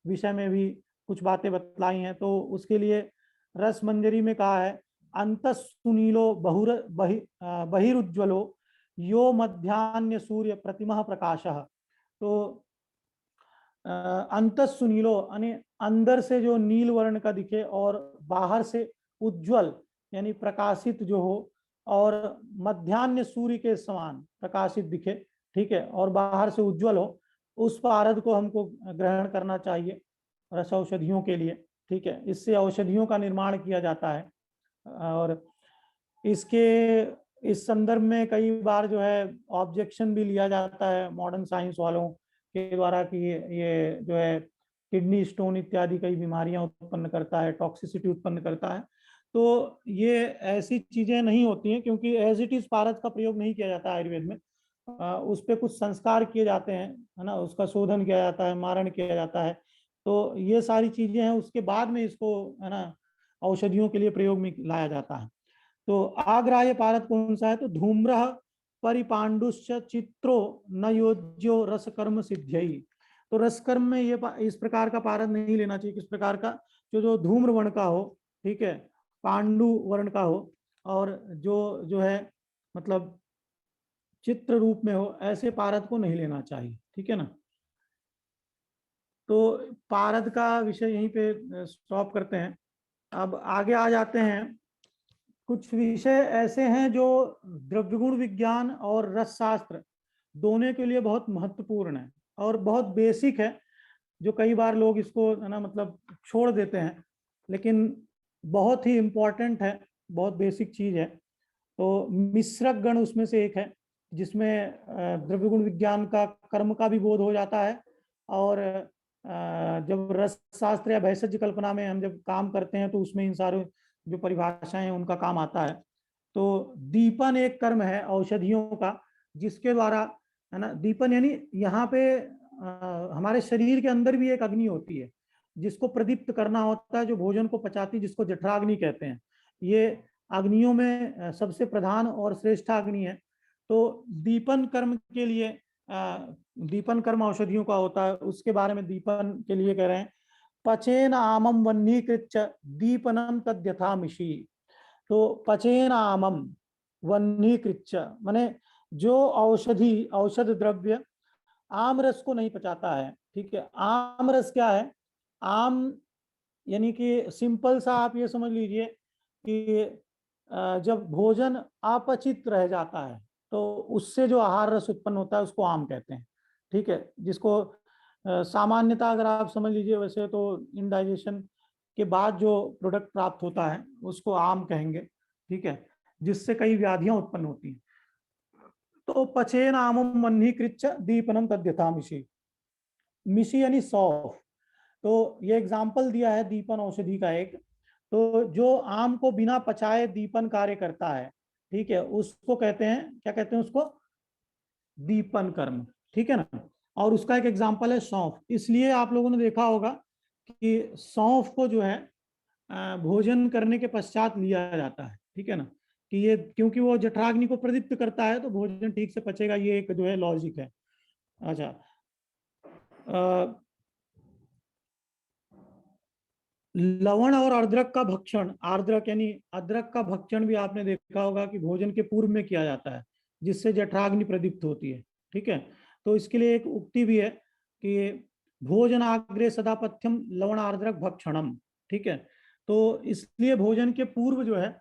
विषय में भी कुछ बातें बतलाई हैं। तो उसके लिए रस मंजरी में कहा है, अंतः सुनीलो बहिरुज्ज्वलो यो मध्यान्ह सूर्य प्रतिमा प्रकाशः। तो अंतः सुनीलो यानी अंदर से जो नील वर्ण का दिखे, और बाहर से उज्ज्वल यानी प्रकाशित जो हो, और मध्यान्ह सूर्य के समान प्रकाशित दिखे, ठीक है, और बाहर से उज्जवल हो, उस पारद को हमको ग्रहण करना चाहिए रस औषधियों के लिए। ठीक है, इससे औषधियों का निर्माण किया जाता है। और इसके इस संदर्भ में कई बार जो है ऑब्जेक्शन भी लिया जाता है मॉडर्न साइंस वालों के द्वारा कि ये जो है किडनी स्टोन इत्यादि कई बीमारियां उत्पन्न करता है, टॉक्सिसिटी उत्पन्न करता है। तो ये ऐसी चीजें नहीं होती हैं, क्योंकि एज इट इज पारद का प्रयोग नहीं किया जाता आयुर्वेद में। उस पर कुछ संस्कार किए जाते हैं, है ना, उसका शोधन किया जाता है, मारण किया जाता है। तो ये सारी चीजें हैं, उसके बाद में इसको, है ना, औषधियों के लिए प्रयोग में लाया जाता है। तो आग्राह्य पारद कौन सा है? तो धूम्र परिपांडुश्च चित्रो न योज्यो रसकर्म सिद्ध्यई। तो रसकर्म में ये इस प्रकार का पारद नहीं लेना चाहिए। किस प्रकार का? जो धूम्र वर्ण का हो, ठीक है, पांडु वर्ण का हो, और जो है मतलब चित्र रूप में हो, ऐसे पारद को नहीं लेना चाहिए। ठीक है ना। तो पारद का विषय यहीं पे स्टॉप करते हैं। अब आगे आ जाते हैं। कुछ विषय ऐसे हैं जो द्रव्यगुण विज्ञान और रस शास्त्र दोनों के लिए बहुत महत्वपूर्ण है और बहुत बेसिक है, जो कई बार लोग इसको, है ना, मतलब छोड़ देते हैं, लेकिन बहुत ही इम्पोर्टेंट है, बहुत बेसिक चीज है। तो मिश्रक गण उसमें से एक है, जिसमें द्रव्यगुण विज्ञान का कर्म का भी बोध हो जाता है। और जब रस शास्त्र या भैषज कल्पना में हम जब काम करते हैं तो उसमें इन सारे जो परिभाषाएं हैं उनका काम आता है। तो दीपन एक कर्म है औषधियों का, जिसके द्वारा, है ना, दीपन यानी यहाँ पे हमारे शरीर के अंदर भी एक अग्नि होती है जिसको प्रदीप्त करना होता है, जो भोजन को पचाती, जिसको जठराग्नि कहते हैं। ये अग्नियों में सबसे प्रधान और श्रेष्ठ अग्नि है। तो दीपन कर्म के लिए दीपन कर्म औषधियों का होता है, उसके बारे में दीपन के लिए कह रहे हैं, पचेन आमम वन्नीकृत्य दीपनम तद्यथा मिषि। तो पचेन आमम वन्नीकृत्य माने जो औषध द्रव्य आम रस को नहीं पचाता है। ठीक है, आम रस क्या है? आम यानी कि सिंपल सा आप ये समझ लीजिए कि जब भोजन अपचित रह जाता है तो उससे जो आहार रस उत्पन्न होता है उसको आम कहते हैं। ठीक है, जिसको सामान्यतः अगर आप समझ लीजिए, वैसे तो इनडाइजेशन के बाद जो प्रोडक्ट प्राप्त होता है उसको आम कहेंगे। ठीक है, जिससे कई व्याधियां उत्पन्न होती हैं। तो पचेन आमम वन्नीकृत्य दीपनम तद्यथा मिषि। मिषि यानी सौंफ। तो ये एग्जाम्पल दिया है दीपन औषधि का एक। तो जो आम को बिना पचाए दीपन कार्य करता है, ठीक है, उसको कहते हैं, क्या कहते हैं उसको? दीपन कर्म। ठीक है ना। और उसका एक एग्जाम्पल है सौंफ। इसलिए आप लोगों ने देखा होगा कि सौंफ को जो है भोजन करने के पश्चात लिया जाता है। ठीक है ना, कि ये क्योंकि वो जठराग्नि को प्रदीप्त करता है तो भोजन ठीक से पचेगा, ये एक जो है लॉजिक है। अच्छा, लवण और अदरक का भक्षण, अदरक यानी अदरक का भक्षण भी आपने देखा होगा कि भोजन के पूर्व में किया जाता है, जिससे जठराग्नि प्रदीप्त होती है। ठीक है, तो इसके लिए एक उक्ति भी है कि भोजनाग्रे सदापथ्यम लवण अदरक भक्षणम। ठीक है, तो इसलिए भोजन के पूर्व जो है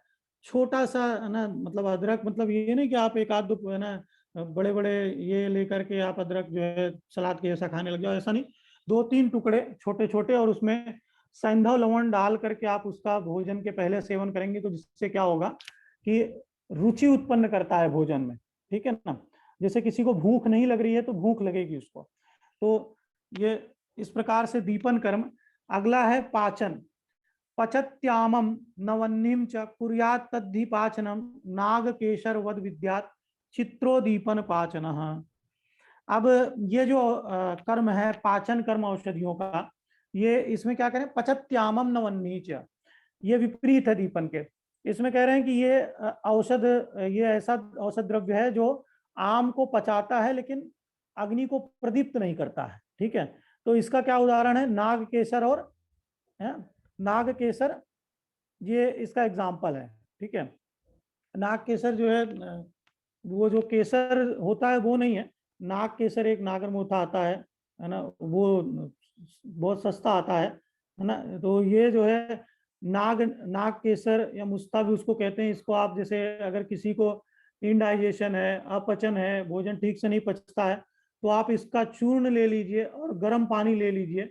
छोटा सा, है ना, मतलब अदरक, मतलब ये नहीं कि आप एक आध दो, है ना, बड़े बड़े ये लेकर के आप अदरक जो है सलाद के जैसा खाने लग जाओ, ऐसा नहीं। 2-3 टुकड़े छोटे छोटे, और उसमें सैंधव लवण डाल करके आप उसका भोजन के पहले सेवन करेंगे तो जिससे क्या होगा कि रुचि उत्पन्न करता है भोजन में। ठीक है ना, जैसे किसी को भूख नहीं लग रही है तो भूख लगेगी उसको। तो ये इस प्रकार से दीपन कर्म। अगला है पाचन। पचत्यामम नवन्नीम च कुर्यात् तद्धि पाचनम नाग केशर वद विद्यात् चित्रोदीपन पाचन। अब ये जो कर्म है पाचन कर्म औषधियों का, ये इसमें क्या करें? पचत्यामम नवन्नीच, ये विपरीत है दीपन के। इसमें कह रहे हैं कि ये औषध, ये ऐसा औषध द्रव्य है जो आम को पचाता है लेकिन अग्नि को प्रदीप्त नहीं करता है। ठीक है, तो इसका क्या उदाहरण है? नाग केसर और, है, नाग केसर, ये इसका एग्जाम्पल है। ठीक है, नाग केसर जो है, वो जो केसर होता है वो नहीं है। नाग केसर एक नागरमोथा आता है ना, वो बहुत सस्ता आता है ना। तो ये जो है नाग नाग केसर या मुस्ता भी उसको कहते हैं। इसको आप जैसे अगर किसी को इंडाइजेशन है, अपचन है, भोजन ठीक से नहीं पचता है, तो आप इसका चूर्ण ले लीजिए और गर्म पानी ले लीजिए,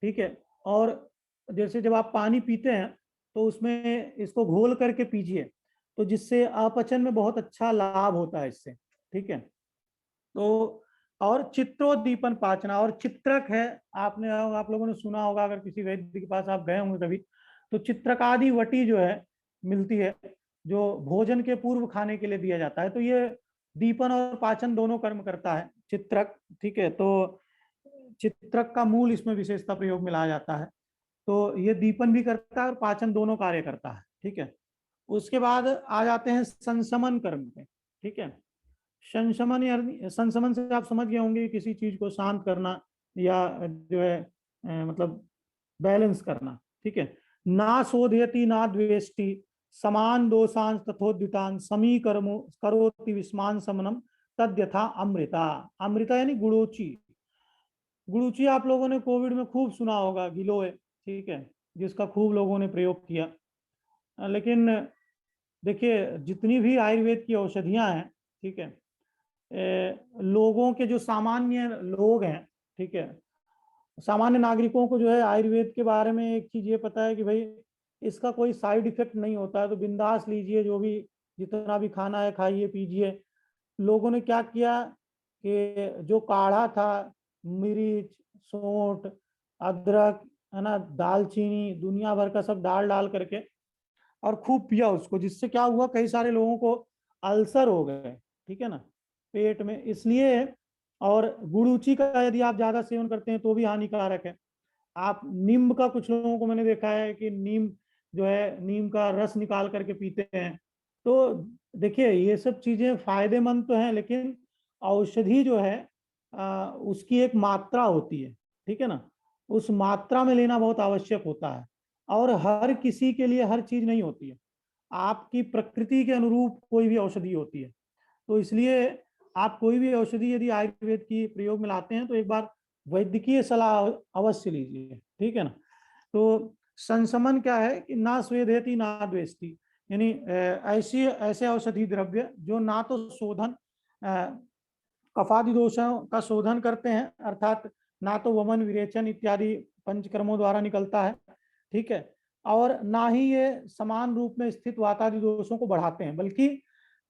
ठीक है। और जैसे जब आप पानी पीते हैं तो उसमें इसको घोल करके पीजिए, तो जिससे अपचन में बहुत अच्छा लाभ होता है इससे, ठीक है। तो और चित्रोद्दीपन पाचना, और चित्रक है, आपने आप लोगों ने सुना होगा, अगर किसी वैद्य के पास आप गए होंगे कभी, तो चित्रकादि वटी जो है मिलती है, जो भोजन के पूर्व खाने के लिए दिया जाता है, तो ये दीपन और पाचन दोनों कर्म करता है चित्रक, ठीक है। तो चित्रक का मूल इसमें विशेषता प्रयोग में लाया जाता है, तो ये दीपन भी करता है और पाचन दोनों कार्य करता है, ठीक है। उसके बाद आ जाते हैं संशमन कर्म पे, ठीक है। संशमन या संशमन से आप समझ गए होंगे, किसी चीज को शांत करना या जो है मतलब बैलेंस करना, ठीक है। ना शोधयति ना द्वेष्टि समान दोषांश तथोद्युतान समी कर्मो करोति विस्मान समनम तद्यथा अमृता। अमृता यानी गुड़ोची। गुड़ूची आप लोगों ने कोविड में खूब सुना होगा, गिलोय, ठीक है, जिसका खूब लोगों ने प्रयोग किया। लेकिन देखिए, जितनी भी आयुर्वेद की औषधियां हैं, ठीक है, लोगों के जो सामान्य लोग हैं, ठीक है, सामान्य नागरिकों को जो है आयुर्वेद के बारे में एक चीज ये पता है कि भाई इसका कोई साइड इफेक्ट नहीं होता है, तो बिंदास लीजिए, जो भी जितना भी खाना है खाइए पीजिए। लोगों ने क्या किया कि जो काढ़ा था, मिर्च, सौंठ, अदरक, है ना, दालचीनी, दुनिया भर का सब डाल डाल करके और खूब पिया उसको, जिससे क्या हुआ, कई सारे लोगों को अल्सर हो गए, ठीक है ना, पेट में, इसलिए। और गुड़ूची का यदि आप ज्यादा सेवन करते हैं तो भी हानिकारक है। आप नीम का, कुछ लोगों को मैंने देखा है कि नीम जो है, नीम का रस निकाल करके पीते हैं। तो देखिए, ये सब चीजें फायदेमंद तो हैं, लेकिन औषधि जो है उसकी एक मात्रा होती है, ठीक है ना, उस मात्रा में लेना बहुत आवश्यक होता है। और हर किसी के लिए हर चीज नहीं होती है, आपकी प्रकृति के अनुरूप कोई भी औषधि होती है। तो इसलिए आप कोई भी औषधि यदि आयुर्वेद की प्रयोग में लाते हैं तो एक बार वैद्यकीय सलाह अवश्य लीजिए, ठीक है ना। तो संशमन क्या है कि ना स्वेदेति ना द्वेष्टि, यानी ऐसी ऐसे औषधि द्रव्य जो ना तो शोधन कफादि दोषों का शोधन करते हैं, अर्थात ना तो वमन विरेचन इत्यादि पंचकर्मों द्वारा निकलता है, ठीक है, और ना ही ये समान रूप में स्थित वातादि दोषों को बढ़ाते हैं, बल्कि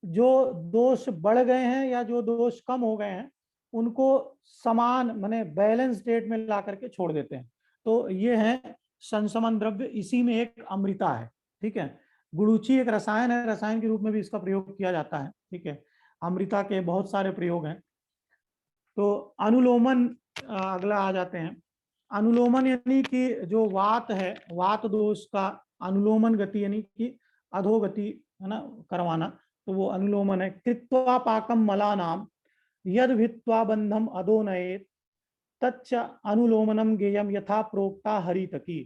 जो दोष बढ़ गए हैं या जो दोष कम हो गए हैं उनको समान माने बैलेंस स्टेट में ला करके छोड़ देते हैं। तो ये है संशमन द्रव्य, इसी में एक अमृता है, ठीक है। गुड़ूची एक रसायन है, रसायन के रूप में भी इसका प्रयोग किया जाता है, ठीक है। अमृता के बहुत सारे प्रयोग हैं। तो अनुलोमन, अगला आ जाते हैं। अनुलोमन यानी कि जो वात है, वात दोष का अनुलोमन गति यानी कि अधोगति, है ना, करवाना, तो वो अनुलोमन है। कृत्वा पाकम मला नाम यद भित्वा बंधम अधो नयेत तच्च अनुलोमनम गेयम यथा प्रोक्ता हरितकी।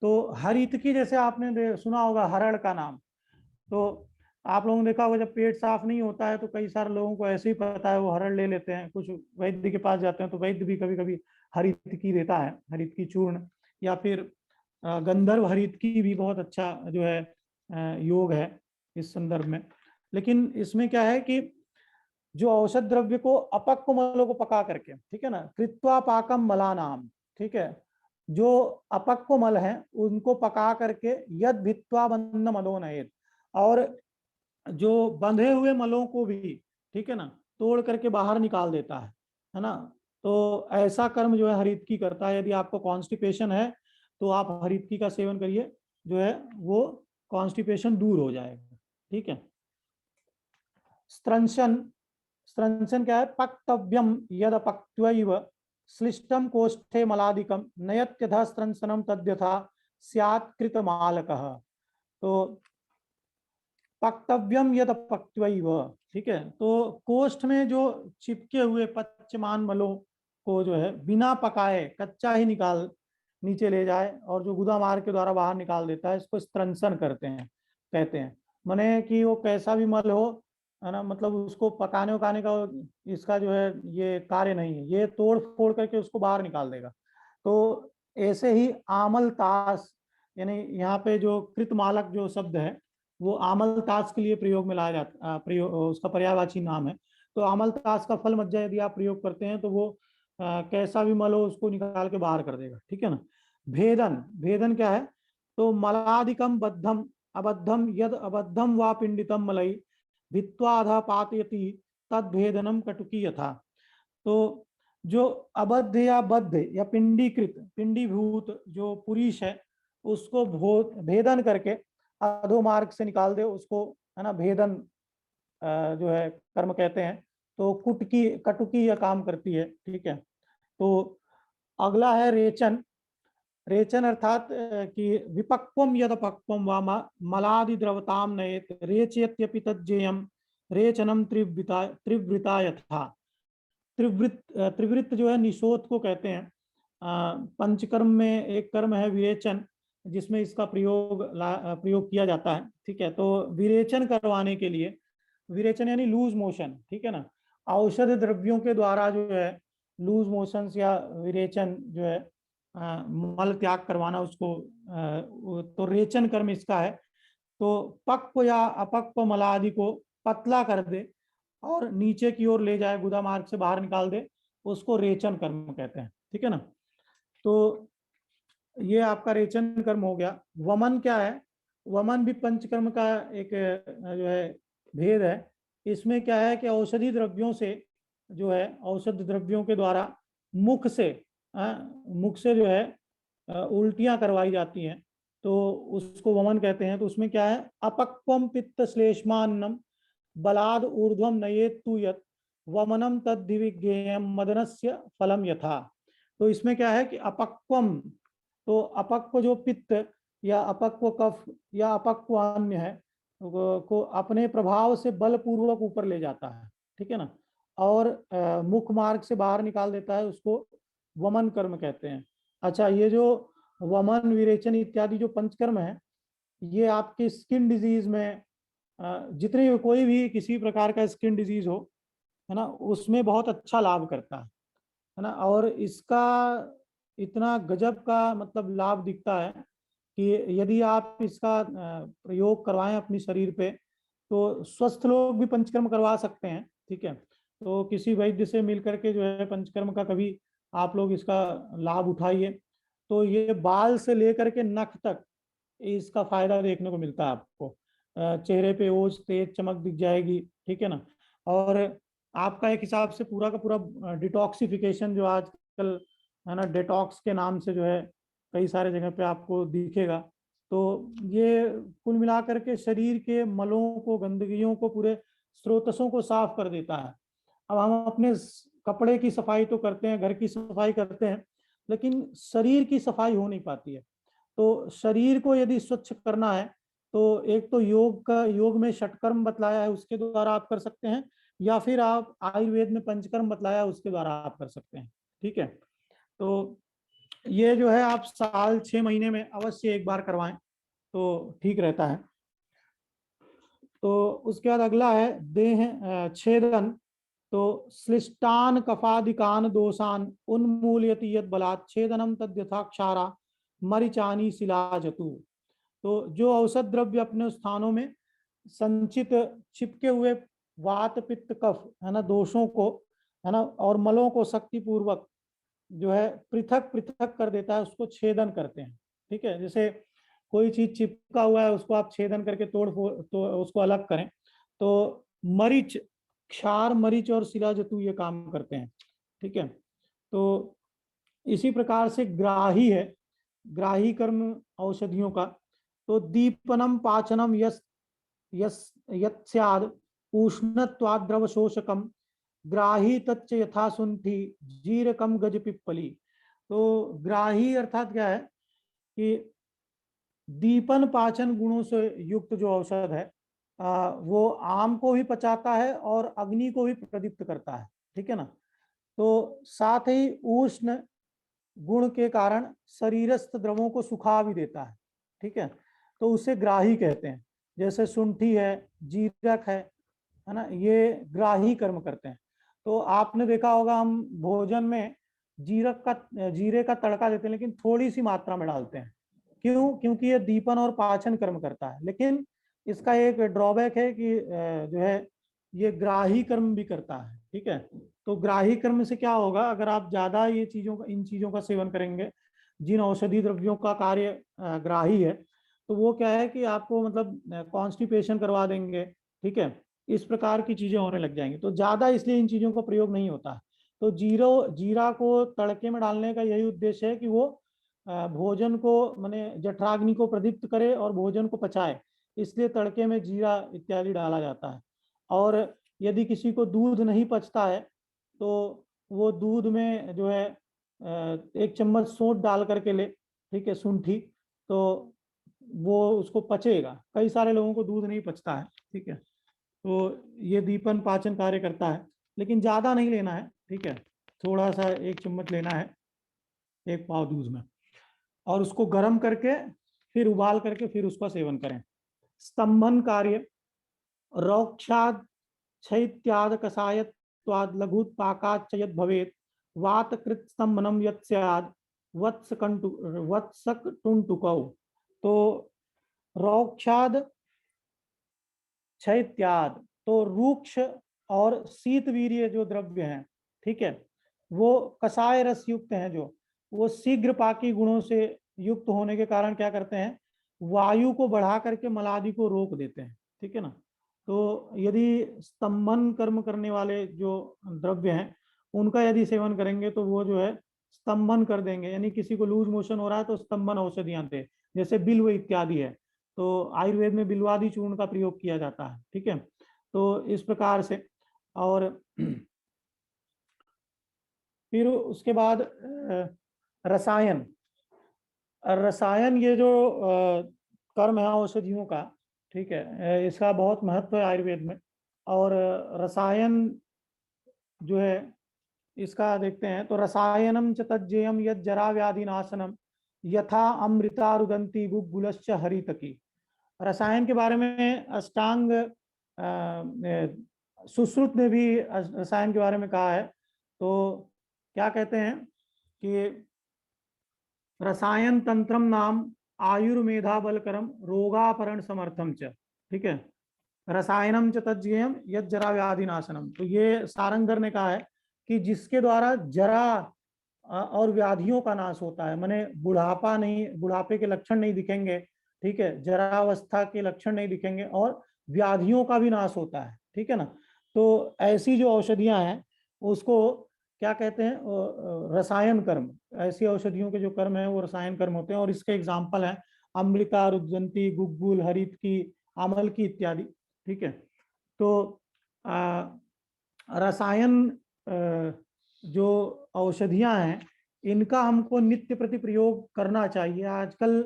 तो हरितकी जैसे आपने सुना होगा हरड़ का नाम, तो आप लोगों ने देखा होगा जब पेट साफ नहीं होता है तो कई सारे लोगों को ऐसे ही पता है, वो हरड़ ले लेते हैं, कुछ वैद्य के पास जाते हैं तो वैद्य भी कभी कभी हरितकी देता है, हरितकी चूर्ण, या फिर गंधर्व हरितकी भी बहुत अच्छा जो है योग है इस संदर्भ में। लेकिन इसमें क्या है कि जो औषध द्रव्य को अपक्व मलों को पका करके, ठीक है ना, कृत्वा पाकम मला नाम, ठीक है, जो अपक्व मल है उनको पका करके यद भित्वा बंध मलो नयेत, और जो बंधे हुए मलों को भी, ठीक है ना, तोड़ करके बाहर निकाल देता है ना। तो ऐसा कर्म जो है हरितकी करता है। यदि आपको कॉन्स्टिपेशन है तो आप हरितकी का सेवन करिए, जो है वो कॉन्स्टिपेशन दूर हो जाएगा, ठीक है। स्त्रंशन, स्त्रंशन क्या है, पक्तव्यम यद पक्त्वैव श्लिष्टम कोष्ठे मलादिकम नयत्यथा स्त्रंसनम तद्यथा स्यात् कृतमालकः। तो पक्तव्यम यद पक्त्वैव, ठीक है, तो कोष्ठ में जो चिपके हुए पच्यमान मलों को जो है बिना पकाए कच्चा ही निकाल नीचे ले जाए और जो गुदा मार के द्वारा बाहर निकाल देता है, इसको स्त्रंसन करते हैं, कहते हैं। माने कि वो कैसा भी मल हो, है ना, मतलब उसको पकाने उकाने का इसका जो है ये कार्य नहीं है, ये तोड़ फोड़ करके उसको बाहर निकाल देगा। तो ऐसे ही आमल तास, यानी यहाँ पे जो कृतमालक जो शब्द है वो आमलतास के लिए प्रयोग में लाया जाता, प्रयोग उसका पर्यायवाची नाम है। तो आमलतास का फल मज्जा यदि आप प्रयोग करते हैं तो वो कैसा भी मल हो उसको निकाल के बाहर कर देगा, ठीक है ना। भेदन, भेदन क्या है, तो मलादिकम बद्धम अबद्धम यद अबद्धम वा पिंडितम मलई भित्वाधा पातयति तद भेदनम कटुकी यथा। तो जो अबद्ध या बद्ध या पिंडीकृत पिंडीभूत जो पुरुष है उसको भेदन करके अधोमार्ग से निकाल दे उसको, है ना, भेदन जो है कर्म कहते हैं। तो कुटकी कटुकी यह काम करती है, ठीक है। तो अगला है रेचन। रेचन अर्थात कि विपक्वम यद अपक्वम व मलादि द्रवताम नयेत रेचयत्यपि तज्जेयम रेचनम त्रिवृता यथा। त्रिवृत्त जो है निषोध को कहते हैं। पंचकर्म में एक कर्म है विरेचन, जिसमें इसका प्रयोग किया जाता है, ठीक है। तो विरेचन करवाने के लिए, विरेचन यानी लूज मोशन, ठीक है ना, औषध द्रव्यों के द्वारा जो है लूज मोशन या विरेचन जो है मल त्याग करवाना उसको, तो रेचन कर्म इसका है। तो पक्व या अपक्व मलादि को पतला कर दे और नीचे की ओर ले जाए, गुदा मार्ग से बाहर निकाल दे, उसको रेचन कर्म कहते हैं, ठीक है ना। तो ये आपका रेचन कर्म हो गया। वमन क्या है, वमन भी पंचकर्म का एक जो है भेद है। इसमें क्या है कि औषधि द्रव्यों से जो है, औषध द्रव्यों के द्वारा मुख से मुख से जो है उल्टियां करवाई जाती हैं, तो उसको वमन कहते हैं। तो उसमें क्या है, अपक्वम पित्त श्लेष्मान्नम बलाद ऊर्ध्वम नयेत तु यत् वमनम तद्धिविज्ञेयम मदनस्य फलम यथा। तो इसमें क्या है कि अपक्वम, तो अपक्व जो पित्त या अपक्व कफ या अपक्व अन्य है को अपने प्रभाव से बलपूर्वक ऊपर ले जाता है, ठीक है ना, और मुख मार्ग से बाहर निकाल देता है, उसको वमन कर्म कहते हैं। अच्छा, ये जो वमन विरेचन इत्यादि जो पंचकर्म है, ये आपके स्किन डिजीज में जितने कोई भी किसी प्रकार का स्किन डिजीज हो, है ना, उसमें बहुत अच्छा लाभ करता है ना। और इसका इतना गजब का मतलब लाभ दिखता है कि यदि आप इसका प्रयोग करवाएं अपने शरीर पे, तो स्वस्थ लोग भी पंचकर्म करवा सकते हैं, ठीक है। तो किसी वैद्य से मिल करके जो है पंचकर्म का कभी आप लोग इसका लाभ उठाइए। तो ये बाल से लेकर के नख तक इसका फायदा देखने को मिलता है आपको। चेहरे पे ओज तेज चमक दिख जाएगी, ठीक है ना। और आपका एक हिसाब से पूरा का पूरा डिटॉक्सिफिकेशन जो आजकल है ना, डेटॉक्स के नाम से जो है कई सारे जगह पे आपको दिखेगा। तो ये कुल मिलाकर के शरीर के मलों को, गंदगियों को, पूरे स्रोतसों को साफ कर देता है। अब हम अपने कपड़े की सफाई तो करते हैं, घर की सफाई करते हैं, लेकिन शरीर की सफाई हो नहीं पाती है। तो शरीर को यदि स्वच्छ करना है तो एक तो योग में षटकर्म बतलाया है उसके द्वारा आप कर सकते हैं, या फिर आप आयुर्वेद में पंचकर्म बतलाया है उसके द्वारा आप कर सकते हैं, ठीक है। तो ये जो है आप साल 6 महीने में अवश्य एक बार करवाएं तो ठीक रहता है। तो उसके बाद अगला है देह छेदन। तो श्लिष्टान कफादिकान दोषान उन्मूलयति यद बलात् छेदनम तद्यथाक्षारा मरिचानी शिलाजतु। तो जो औषध द्रव्य अपने स्थानों में संचित छिपके हुए वात पित्त कफ, है ना, दोषों को, है ना, और मलों को शक्ति पूर्वक जो है पृथक पृथक कर देता है, उसको छेदन करते हैं, ठीक है। जैसे कोई चीज चिपका हुआ है उसको आप छेदन करके तोड़ तो उसको अलग करें। तो मरीच, क्षार मरीच और शिलाजतु ये काम करते हैं, ठीक है। तो इसी प्रकार से ग्राही है, ग्राही कर्म औषधियों का। तो दीपनम पाचनम यस यस यत्स्याद उष्णत्वाद्रव शोषकम ग्राही तच्च यथा सुंठी जीरकम गज पिप्पली। तो ग्राही अर्थात क्या है कि दीपन पाचन गुणों से युक्त जो औषध है वो आम को भी पचाता है और अग्नि को भी प्रदीप्त करता है, ठीक है ना। तो साथ ही उष्ण गुण के कारण शरीरस्थ द्रवों को सुखा भी देता है, ठीक है। तो उसे ग्राही कहते हैं। जैसे शुंठी है, जीरक है ना, ये ग्राही कर्म करते हैं। तो आपने देखा होगा हम भोजन में जीरे का तड़का देते हैं, लेकिन थोड़ी सी मात्रा में डालते हैं। क्यों? क्योंकि ये दीपन और पाचन कर्म करता है। लेकिन इसका एक ड्रॉबैक है कि जो है ये ग्राही कर्म भी करता है, ठीक है। तो ग्राही कर्म से क्या होगा, अगर आप ज्यादा ये चीजों का इन चीजों का सेवन करेंगे, जिन औषधि द्रव्यों का कार्य ग्राही है, तो वो क्या है कि आपको मतलब कॉन्स्टिपेशन करवा देंगे, ठीक है। इस प्रकार की चीजें होने लग जाएंगी, तो ज्यादा इसलिए इन चीजों का प्रयोग नहीं होता है। तो जीरा को तड़के में डालने का यही उद्देश्य है कि वो भोजन को माने जठराग्नि को प्रदीप्त करे और भोजन को पचाए, इसलिए तड़के में जीरा इत्यादि डाला जाता है। और यदि किसी को दूध नहीं पचता है तो वो दूध में जो है 1 चम्मच सौंठ डाल करके ले, ठीक है, सूंठी, तो वो उसको पचेगा। कई सारे लोगों को दूध नहीं पचता है, ठीक है। तो ये दीपन पाचन कार्य करता है, लेकिन ज़्यादा नहीं लेना है, ठीक है। थोड़ा सा 1 चम्मच लेना है 1 पाव दूध में, और उसको गर्म करके फिर उबाल करके फिर उसका सेवन करें। स्तंभन कार्य रौक्षाद शैत्याद कषायत्वाद लघुत्पाकाच्च यद् भवेत् वातकृत स्तंभनम यत् स्याद् वत्सकटुंटुकौ। तो रौक्षाद शैत्याद, तो रूक्ष और शीतवीर्य जो द्रव्य हैं, ठीक है, वो कषाय रस युक्त हैं, जो वो शीघ्र पाकी गुणों से युक्त होने के कारण क्या करते हैं, वायु को बढ़ा करके मलादि को रोक देते हैं, ठीक है ना। तो यदि स्तंभन कर्म करने वाले जो द्रव्य हैं उनका यदि सेवन करेंगे तो वो जो है स्तंभन कर देंगे, यानी किसी को लूज मोशन हो रहा है तो स्तंभन औषधियां दे, जैसे बिल्व इत्यादि है, तो आयुर्वेद में बिल्वादि चूर्ण का प्रयोग किया जाता है, ठीक है। तो इस प्रकार से, और फिर उसके बाद रसायन, रसायन ये जो कर्म है औषधियों का, ठीक है, इसका बहुत महत्व है आयुर्वेद में। और रसायन जो है इसका देखते हैं, तो रसायनम च तज्जेयम यद जरा व्याधि नाशनम यथा अमृता रुदंती गुग्गुलश्च हरितकी। रसायन के बारे में अष्टांग सुश्रुत ने भी रसायन के बारे में कहा है। तो क्या कहते हैं कि रसायन तंत्रम नाम आयुर्मेधा बलकरम रोगापरण समर्थम च, ठीक है, रसायनम च तज्जेयम यद जरा व्याधि नाशनम। तो ये सारंगर ने कहा है कि जिसके द्वारा जरा और व्याधियों का नाश होता है, माने बुढ़ापा नहीं, बुढ़ापे के लक्षण नहीं दिखेंगे, ठीक है, जरावस्था के लक्षण नहीं दिखेंगे, और व्याधियों का भी नाश होता है, ठीक है ना। तो ऐसी जो औषधियां हैं उसको क्या कहते हैं, रसायन कर्म। ऐसी औषधियों के जो कर्म है वो रसायन कर्म होते हैं, और इसके एग्जाम्पल है अम्लिका, रुद्रंती, गुग्गुल, हरित की, आमल की इत्यादि, ठीक है। तो रसायन जो औषधियां हैं इनका हमको नित्य प्रति प्रयोग करना चाहिए। आजकल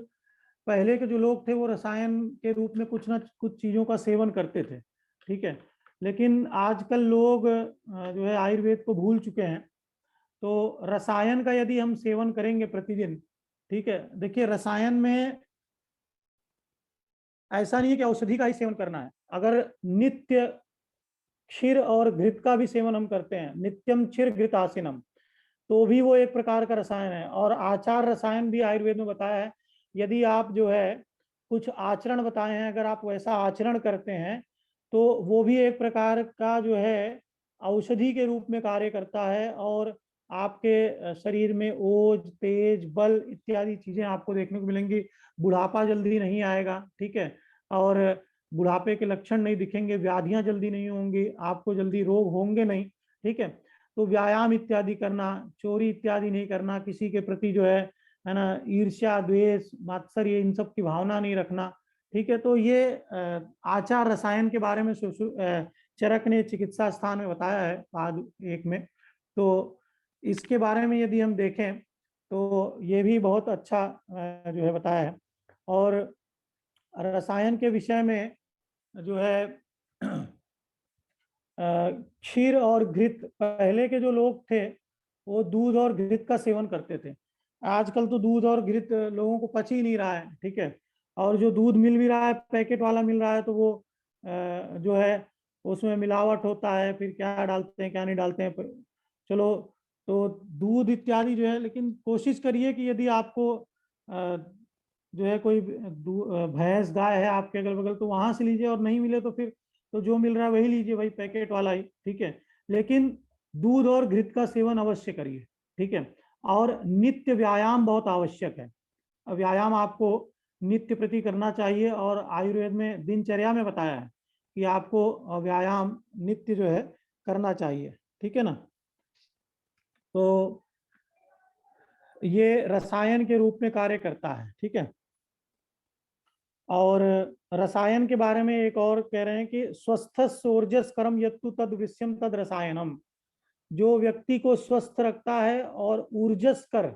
पहले के जो लोग थे वो रसायन के रूप में कुछ ना कुछ चीजों का सेवन करते थे, ठीक है, लेकिन आजकल लोग जो है आयुर्वेद को भूल चुके हैं। तो रसायन का यदि हम सेवन करेंगे प्रतिदिन, ठीक है, देखिए रसायन में ऐसा नहीं है कि औषधि का ही सेवन करना है। अगर नित्य क्षीर और घृत का भी सेवन हम करते हैं, नित्यम क्षीर घृत आसीनम, तो भी वो एक प्रकार का रसायन है। और आचार रसायन भी आयुर्वेद में बताया है, यदि आप जो है कुछ आचरण बताए हैं, अगर आप वैसा आचरण करते हैं तो वो भी एक प्रकार का जो है औषधि के रूप में कार्य करता है, और आपके शरीर में ओज, तेज, बल इत्यादि चीजें आपको देखने को मिलेंगी। बुढ़ापा जल्दी नहीं आएगा, ठीक है, और बुढ़ापे के लक्षण नहीं दिखेंगे, व्याधियां जल्दी नहीं होंगी, आपको जल्दी रोग होंगे नहीं, ठीक है। तो व्यायाम इत्यादि करना, चोरी इत्यादि नहीं करना, किसी के प्रति जो है ना ईर्ष्या, द्वेष, मात्सर्य, इन सब की भावना नहीं रखना, ठीक है। तो ये आचार रसायन के बारे में चरक ने चिकित्सा स्थान में बताया है पाद 1 में। तो इसके बारे में यदि हम देखें तो ये भी बहुत अच्छा जो है बताया है। और रसायन के विषय में जो है क्षीर और घृत, पहले के जो लोग थे वो दूध और घृत का सेवन करते थे। आजकल तो दूध और घृत लोगों को पच ही नहीं रहा है, ठीक है। और जो दूध मिल भी रहा है पैकेट वाला मिल रहा है तो वो जो है उसमें मिलावट होता है, फिर क्या डालते हैं क्या नहीं डालते हैं, चलो। तो दूध इत्यादि जो है, लेकिन कोशिश करिए कि यदि आपको जो है कोई भैंस गाय है आपके अगल बगल तो वहां से लीजिए, और नहीं मिले तो फिर तो जो मिल रहा है वही लीजिए भाई, पैकेट वाला ही, ठीक है। लेकिन दूध और घृत का सेवन अवश्य करिए, ठीक है। और नित्य व्यायाम बहुत आवश्यक है। व्यायाम आपको नित्य प्रति करना चाहिए, और आयुर्वेद में दिनचर्या में बताया है कि आपको व्यायाम नित्य जो है करना चाहिए, ठीक है ना। तो ये रसायन के रूप में कार्य करता है, ठीक है। और रसायन के बारे में एक और कह रहे हैं कि स्वस्थ ऊर्जस कर्म यत्तु तद विषयम तद रसायनम। जो व्यक्ति को स्वस्थ रखता है और ऊर्जस कर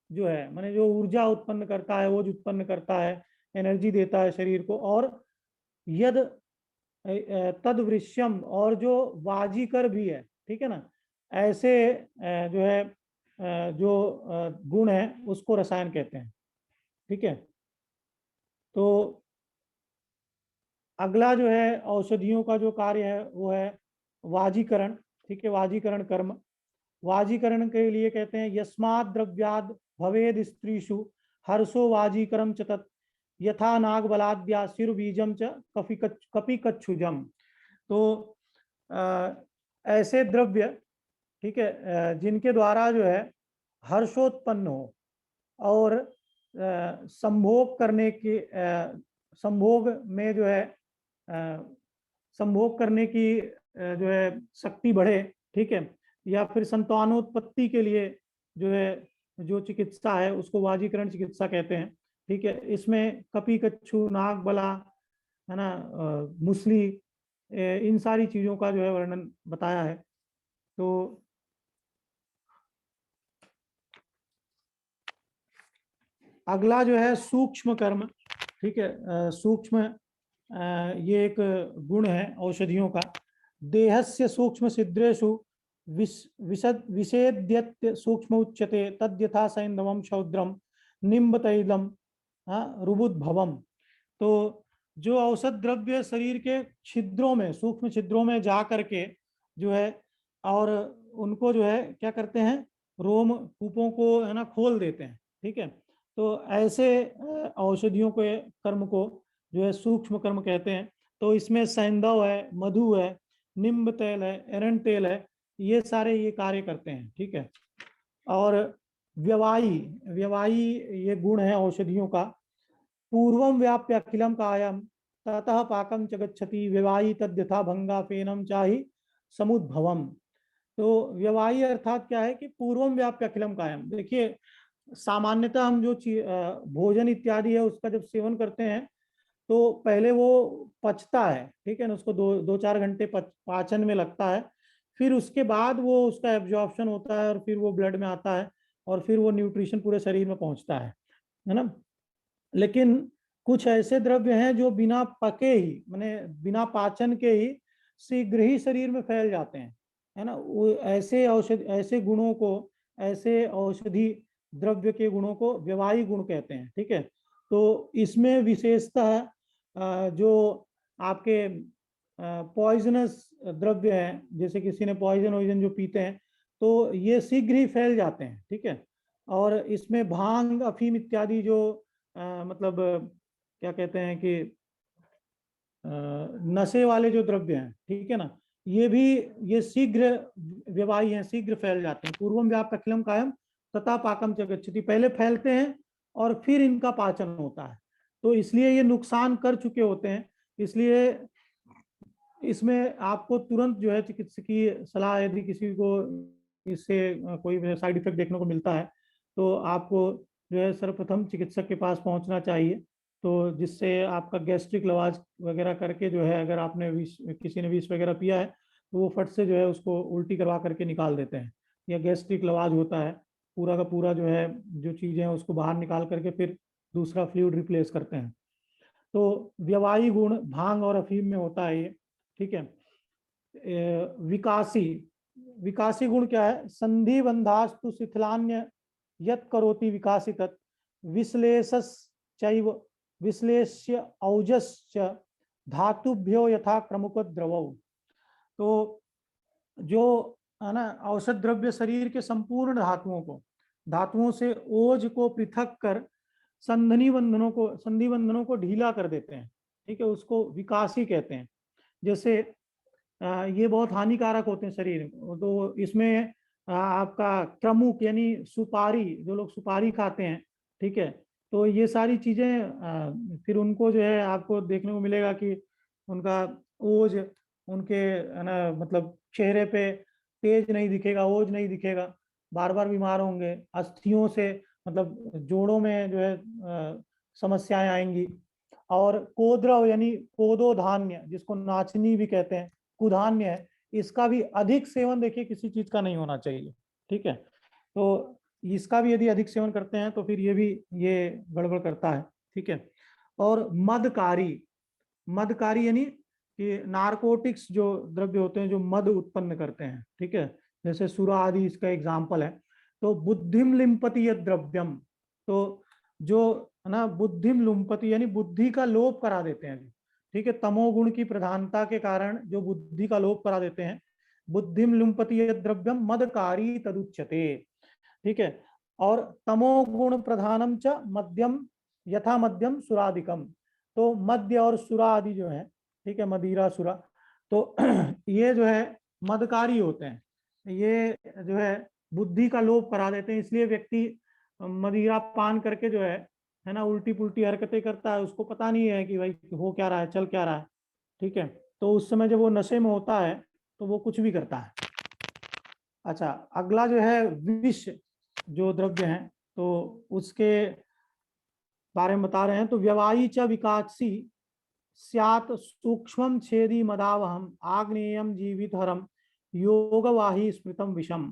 जो है, माने जो ऊर्जा उत्पन्न करता है, वो जो उत्पन्न करता है, एनर्जी देता है शरीर को, और यद तद वृश्यम, और जो वाजीकर भी है, ठीक है ना, ऐसे जो है जो गुण है उसको रसायन कहते हैं, ठीक है। तो अगला जो है औषधियों का जो कार्य है वो है वाजीकरण, ठीक है, वाजीकरण कर्म। वाजीकरण के लिए कहते हैं यस्मात् द्रव्याद भवेद स्त्रीषु हर्षो वाजीकरम च तत् यथा नाग बलाद्या सिर बीजम च कपि कच्छुजम। तो ऐसे द्रव्य, ठीक है, जिनके द्वारा जो है हर्षोत्पन्न हो, और संभोग करने की संभोग में जो है संभोग करने की जो है शक्ति बढ़े, ठीक है, या फिर संतानोत्पत्ति के लिए जो है जो चिकित्सा है उसको वाजीकरण चिकित्सा कहते हैं, ठीक है। इसमें कपि कच्छू नाग बला, है ना, मुसली, इन सारी चीजों का जो है वर्णन बताया है। तो अगला जो है सूक्ष्म कर्म, ठीक है। सूक्ष्म ये एक गुण है औषधियों का। देहस्य सूक्ष्म छिद्रेषु विषेद्यत्य सूक्ष्म उच्यते तद्यथा सैंधवम शौद्रम निम्ब तैलम रुबुद्भवम। तो जो औषध द्रव्य शरीर के छिद्रों में, सूक्ष्म छिद्रों में जा करके जो है, और उनको जो है क्या करते हैं, रोम कूपों को, है ना, खोल देते हैं, ठीक है। तो ऐसे औषधियों के कर्म को जो है सूक्ष्म कर्म कहते हैं। तो इसमें सैंधव है, मधु है, निम्ब तेल है, एरंड तेल है, ये सारे ये कार्य करते हैं, ठीक है। और व्यवायी, व्यवायी ये गुण है औषधियों का। पूर्वम व्याप्य अखिलम कायम ततः पाकम च गच्छति व्यवायी तद्यथा भंगा फेनम चाहि समुद्भवम। तो व्यवायी अर्थात क्या है कि पूर्वम व्याप्य अखिलम कायम। देखिए सामान्यतः हम जो भोजन इत्यादि है उसका जब सेवन करते हैं तो पहले वो पचता है, ठीक है ना, उसको दो चार घंटे पाचन में लगता है, फिर उसके बाद वो उसका एब्जॉर्प्शन होता है, और फिर वो ब्लड में आता है, और फिर वो न्यूट्रिशन पूरे शरीर में पहुंचता है ना। लेकिन कुछ ऐसे द्रव्य हैं जो बिना पके ही, माने बिना पाचन के ही शीघ्र ही शरीर में फैल जाते हैं, है ना। वो ऐसे औषधि, ऐसे गुणों को, ऐसे औषधि द्रव्य के गुणों को व्यवायी गुण कहते हैं, ठीक है। तो इसमें विशेषतः जो आपके पॉइजनस द्रव्य हैं, जैसे किसी ने पॉइजन वॉइजन जो पीते हैं, तो ये शीघ्र ही फैल जाते हैं, ठीक है। और इसमें भांग अफीम इत्यादि जो मतलब क्या कहते हैं कि नशे वाले जो द्रव्य हैं, ठीक है ना, ये भी ये शीघ्र व्यवाही हैं, शीघ्र फैल जाते हैं। पूर्वम व्याप्त अखिलम कायम तथा पाकम च गच्छति, पहले फैलते हैं और फिर इनका पाचन होता है। तो इसलिए ये नुकसान कर चुके होते हैं, इसलिए इसमें आपको तुरंत जो है चिकित्सकीय सलाह, यदि किसी को इससे कोई साइड इफेक्ट देखने को मिलता है तो आपको जो है सर्वप्रथम चिकित्सक के पास पहुंचना चाहिए। तो जिससे आपका गैस्ट्रिक लवाज वगैरह करके जो है, अगर आपने विष, किसी ने विष वगैरह पिया है तो वो फट से जो है उसको उल्टी करवा करके निकाल देते हैं, या गैस्ट्रिक लवाज होता है, पूरा का पूरा जो है जो चीज़ें हैं उसको बाहर निकाल करके फिर दूसरा फ्लूइड रिप्लेस करते हैं। तो व्यवाही गुण भांग और अफीम में होता है ये, ठीक है। विकासी, विकासी गुण क्या है, संधि बंधास्तु शिथिलान्य यत करोति विकासी तत् विश्लेषश्चैव विश्लेष्य औजस्य धातुभ्यो यथा क्रमुकद्रवौ। तो जो है ना औषध द्रव्य शरीर के संपूर्ण धातुओं को, धातुओं से ओज को पृथक कर संधि बंधनों को ढीला कर देते हैं, ठीक है, उसको विकासी कहते हैं। जैसे ये बहुत हानिकारक होते हैं शरीर में। तो इसमें आपका क्रमुक यानी सुपारी, जो लोग सुपारी खाते हैं, ठीक है, तो ये सारी चीजें फिर उनको जो है आपको देखने को मिलेगा कि उनका ओज, उनके है ना, मतलब चेहरे पे तेज नहीं दिखेगा, ओज नहीं दिखेगा, बार बार बीमार होंगे, अस्थियों से मतलब जोड़ों में जो है समस्याएं आएंगी। और कोद्रव यानी कोदो धान्य, जिसको नाचनी भी कहते हैं, कुधान्य है, इसका भी अधिक सेवन देखिए किसी चीज का नहीं होना चाहिए, ठीक है। तो इसका भी यदि अधिक सेवन करते हैं तो फिर ये गड़बड़ करता है, ठीक है। और मदकारी यानी कि नारकोटिक्स जो द्रव्य होते हैं जो मद उत्पन्न करते हैं, ठीक है, जैसे सुरा आदि इसका एग्जाम्पल है। तो बुद्धिम लिम्पति यद द्रव्यम, तो जो है ना बुद्धिम लुम्पति यानी बुद्धि का लोप करा देते हैं, ठीक है, तमोगुण की प्रधानता के कारण जो बुद्धि का लोप करा देते हैं, बुद्धिम लुम्पति यद द्रव्यम मदकारी तदुच्यते, ठीक है। और तमोगुण प्रधानम च मध्यम यथा मध्यम सुरादिकम, तो मद्य और सुरा आदि जो है, ठीक है, मदिरा सुरा, तो ये जो है मदकारी होते हैं, ये जो है बुद्धि का लोप करा देते हैं। इसलिए व्यक्ति मदिरा पान करके जो है ना, उल्टी पुल्टी हरकतें करता है, उसको पता नहीं है कि भाई हो क्या रहा है, चल क्या रहा है, ठीक है। तो उस समय जब वो नशे में होता है तो वो कुछ भी करता है। अच्छा, अगला जो है विष जो द्रव्य है, तो उसके बारे में बता रहे हैं। तो व्यवायी च विकासी स्यात् सूक्ष्मं छेदी मदावहम आग्नेयम जीवित हरम योगवाही स्मृतम विषम।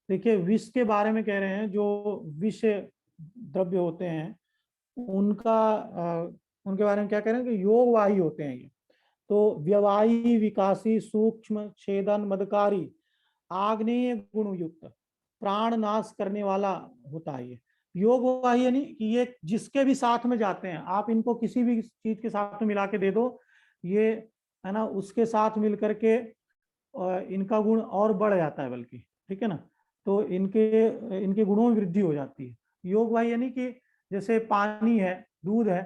देखिए विष के बारे में कह रहे हैं, जो विष द्रव्य होते हैं उनका उनके बारे में क्या कह रहे हैं कि योगवाही होते हैं ये। तो व्यवाही विकासी सूक्ष्म छेदन मदकारी आग्नेय गुण युक्त प्राण नाश करने वाला होता है ये योगवाही, यानी कि ये जिसके भी साथ में जाते हैं, आप इनको किसी भी चीज के साथ में मिला के दे दो, ये है ना उसके साथ मिल करके इनका गुण और बढ़ जाता है बल्कि, ठीक है ना। तो इनके इनके गुणों में वृद्धि हो जाती है। योगवाही यानी कि जैसे पानी है, दूध है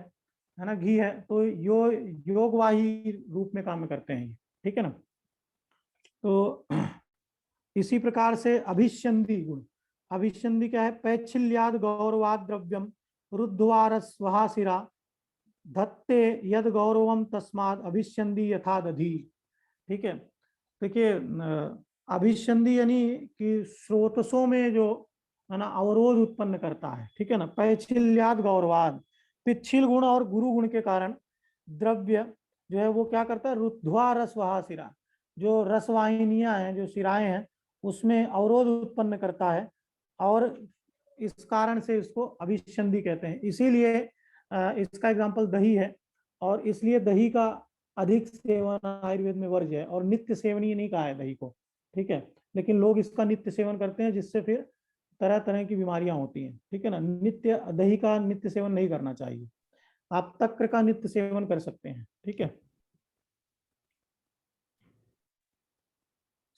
ना, घी है, तो योगवाही रूप में काम करते हैं ये, ठीक है ना। तो इसी प्रकार से अभिष्यंदी गुण, अभिष्यंदी क्या है, पैच्छिल्याद गौरवाद द्रव्यम रुद्वार स्वहासिरा धत्ते यद गौरवम तस्माद अभिष्यंदी यथा दधी, ठीक है। देखिए अभिष्यंदी यानी कि स्रोतसों में जो है ना अवरोध उत्पन्न करता है, ठीक है ना। पैच्छिल्याद गौरवाद, पिच्छिल गुण और गुरु गुण के कारण द्रव्य जो है वो क्या करता है, रुद्ध्वा रसवाहा, जो रसवाहिनियां हैं, जो सिराएं हैं, उसमें अवरोध उत्पन्न करता है, और इस कारण से इसको अभिसंधि कहते हैं। इसीलिए इसका एग्जाम्पल दही है, और इसलिए दही का अधिक सेवन आयुर्वेद में वर्ज्य है, और नित्य सेवनीय नहीं कहा है दही को, ठीक है। लेकिन लोग इसका नित्य सेवन करते हैं, जिससे फिर तरह तरह की बीमारियां होती हैं, ठीक है ना। नित्य दही का नित्य सेवन नहीं करना चाहिए, आप तक्र का नित्य सेवन कर सकते हैं, ठीक है।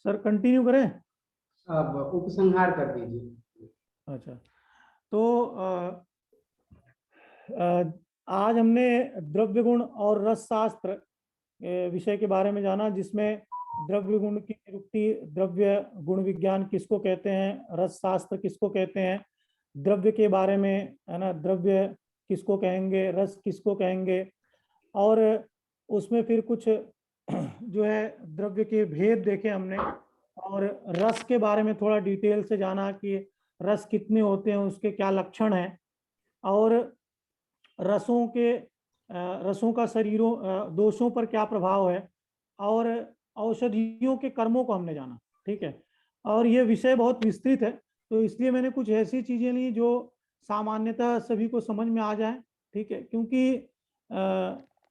सर कंटिन्यू करें? अब उपसंहार कर दीजिए। अच्छा, तो आज हमने द्रव्य गुण और रस शास्त्र विषय के बारे में जाना, जिसमें द्रव्य गुण की निरुक्ति, द्रव्य गुण विज्ञान किसको कहते हैं, रस शास्त्र किसको कहते हैं, द्रव्य के बारे में है ना, द्रव्य किसको कहेंगे, रस किसको कहेंगे, और उसमें फिर कुछ जो है द्रव्य के भेद देखे हमने, और रस के बारे में थोड़ा डिटेल से जाना कि रस कितने होते हैं, उसके क्या लक्षण हैं, और रसों का शरीरों दोषों पर क्या प्रभाव है, और औषधियों के कर्मों को हमने जाना, ठीक है। और ये विषय बहुत विस्तृत है, तो इसलिए मैंने कुछ ऐसी चीजें ली जो सामान्यतः सभी को समझ में आ जाए, ठीक है, क्योंकि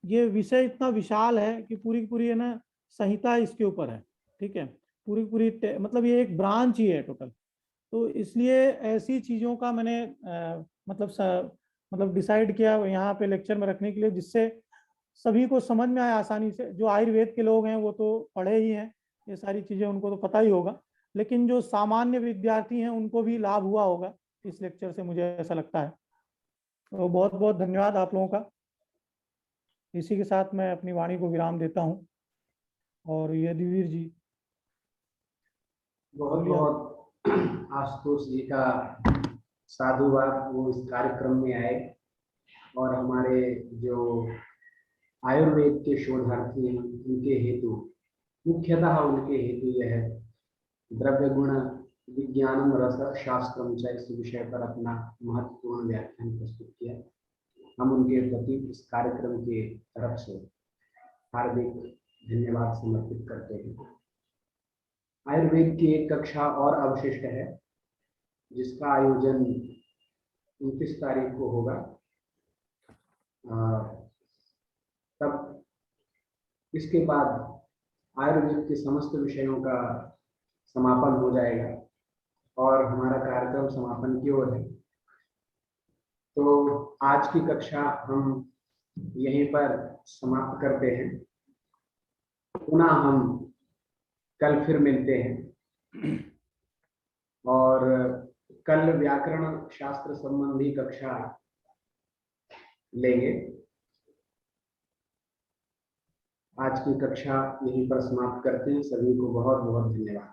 ये विषय इतना विशाल है कि पूरी की पूरी है ना संहिता इसके ऊपर है, ठीक है, पूरी पूरी मतलब ये एक ब्रांच ही है टोटल। तो इसलिए ऐसी चीज़ों का मैंने मतलब डिसाइड किया यहाँ पे लेक्चर में रखने के लिए, जिससे सभी को समझ में आए आसानी से। जो आयुर्वेद के लोग हैं वो तो पढ़े ही हैं, ये सारी चीज़ें उनको तो पता ही होगा, लेकिन जो सामान्य विद्यार्थी हैं उनको भी लाभ हुआ होगा इस लेक्चर से, मुझे ऐसा लगता है। तो बहुत बहुत धन्यवाद आप लोगों का। इसी के साथ मैं अपनी वाणी को विराम देता हूँ। और यदुवीर जी, बहुत बहुत आशुतोष जी का साधुवाद, वो इस कार्यक्रम में आए और हमारे जो आयुर्वेद के शोधार्थी हैं उनके हेतु, मुख्यतः उनके हेतु यह द्रव्य गुण विज्ञानम रस शास्त्रम च इस विषय पर अपना महत्वपूर्ण व्याख्यान प्रस्तुत किया। हम उनके प्रति इस कार्यक्रम के तरफ से हार्दिक धन्यवाद समर्पित करते हैं। आयुर्वेद की एक कक्षा और अवशिष्ट है, जिसका आयोजन 29 तारीख को होगा। तब इसके बाद आयुर्वेद के समस्त विषयों का समापन हो जाएगा और हमारा कार्यक्रम समापन की ओर है। तो आज की कक्षा हम यहीं पर समाप्त करते हैं। पुनः हम कल फिर मिलते हैं और कल व्याकरण शास्त्र संबंधी कक्षा लेंगे। आज की कक्षा यहीं पर समाप्त करते हैं। सभी को बहुत बहुत धन्यवाद।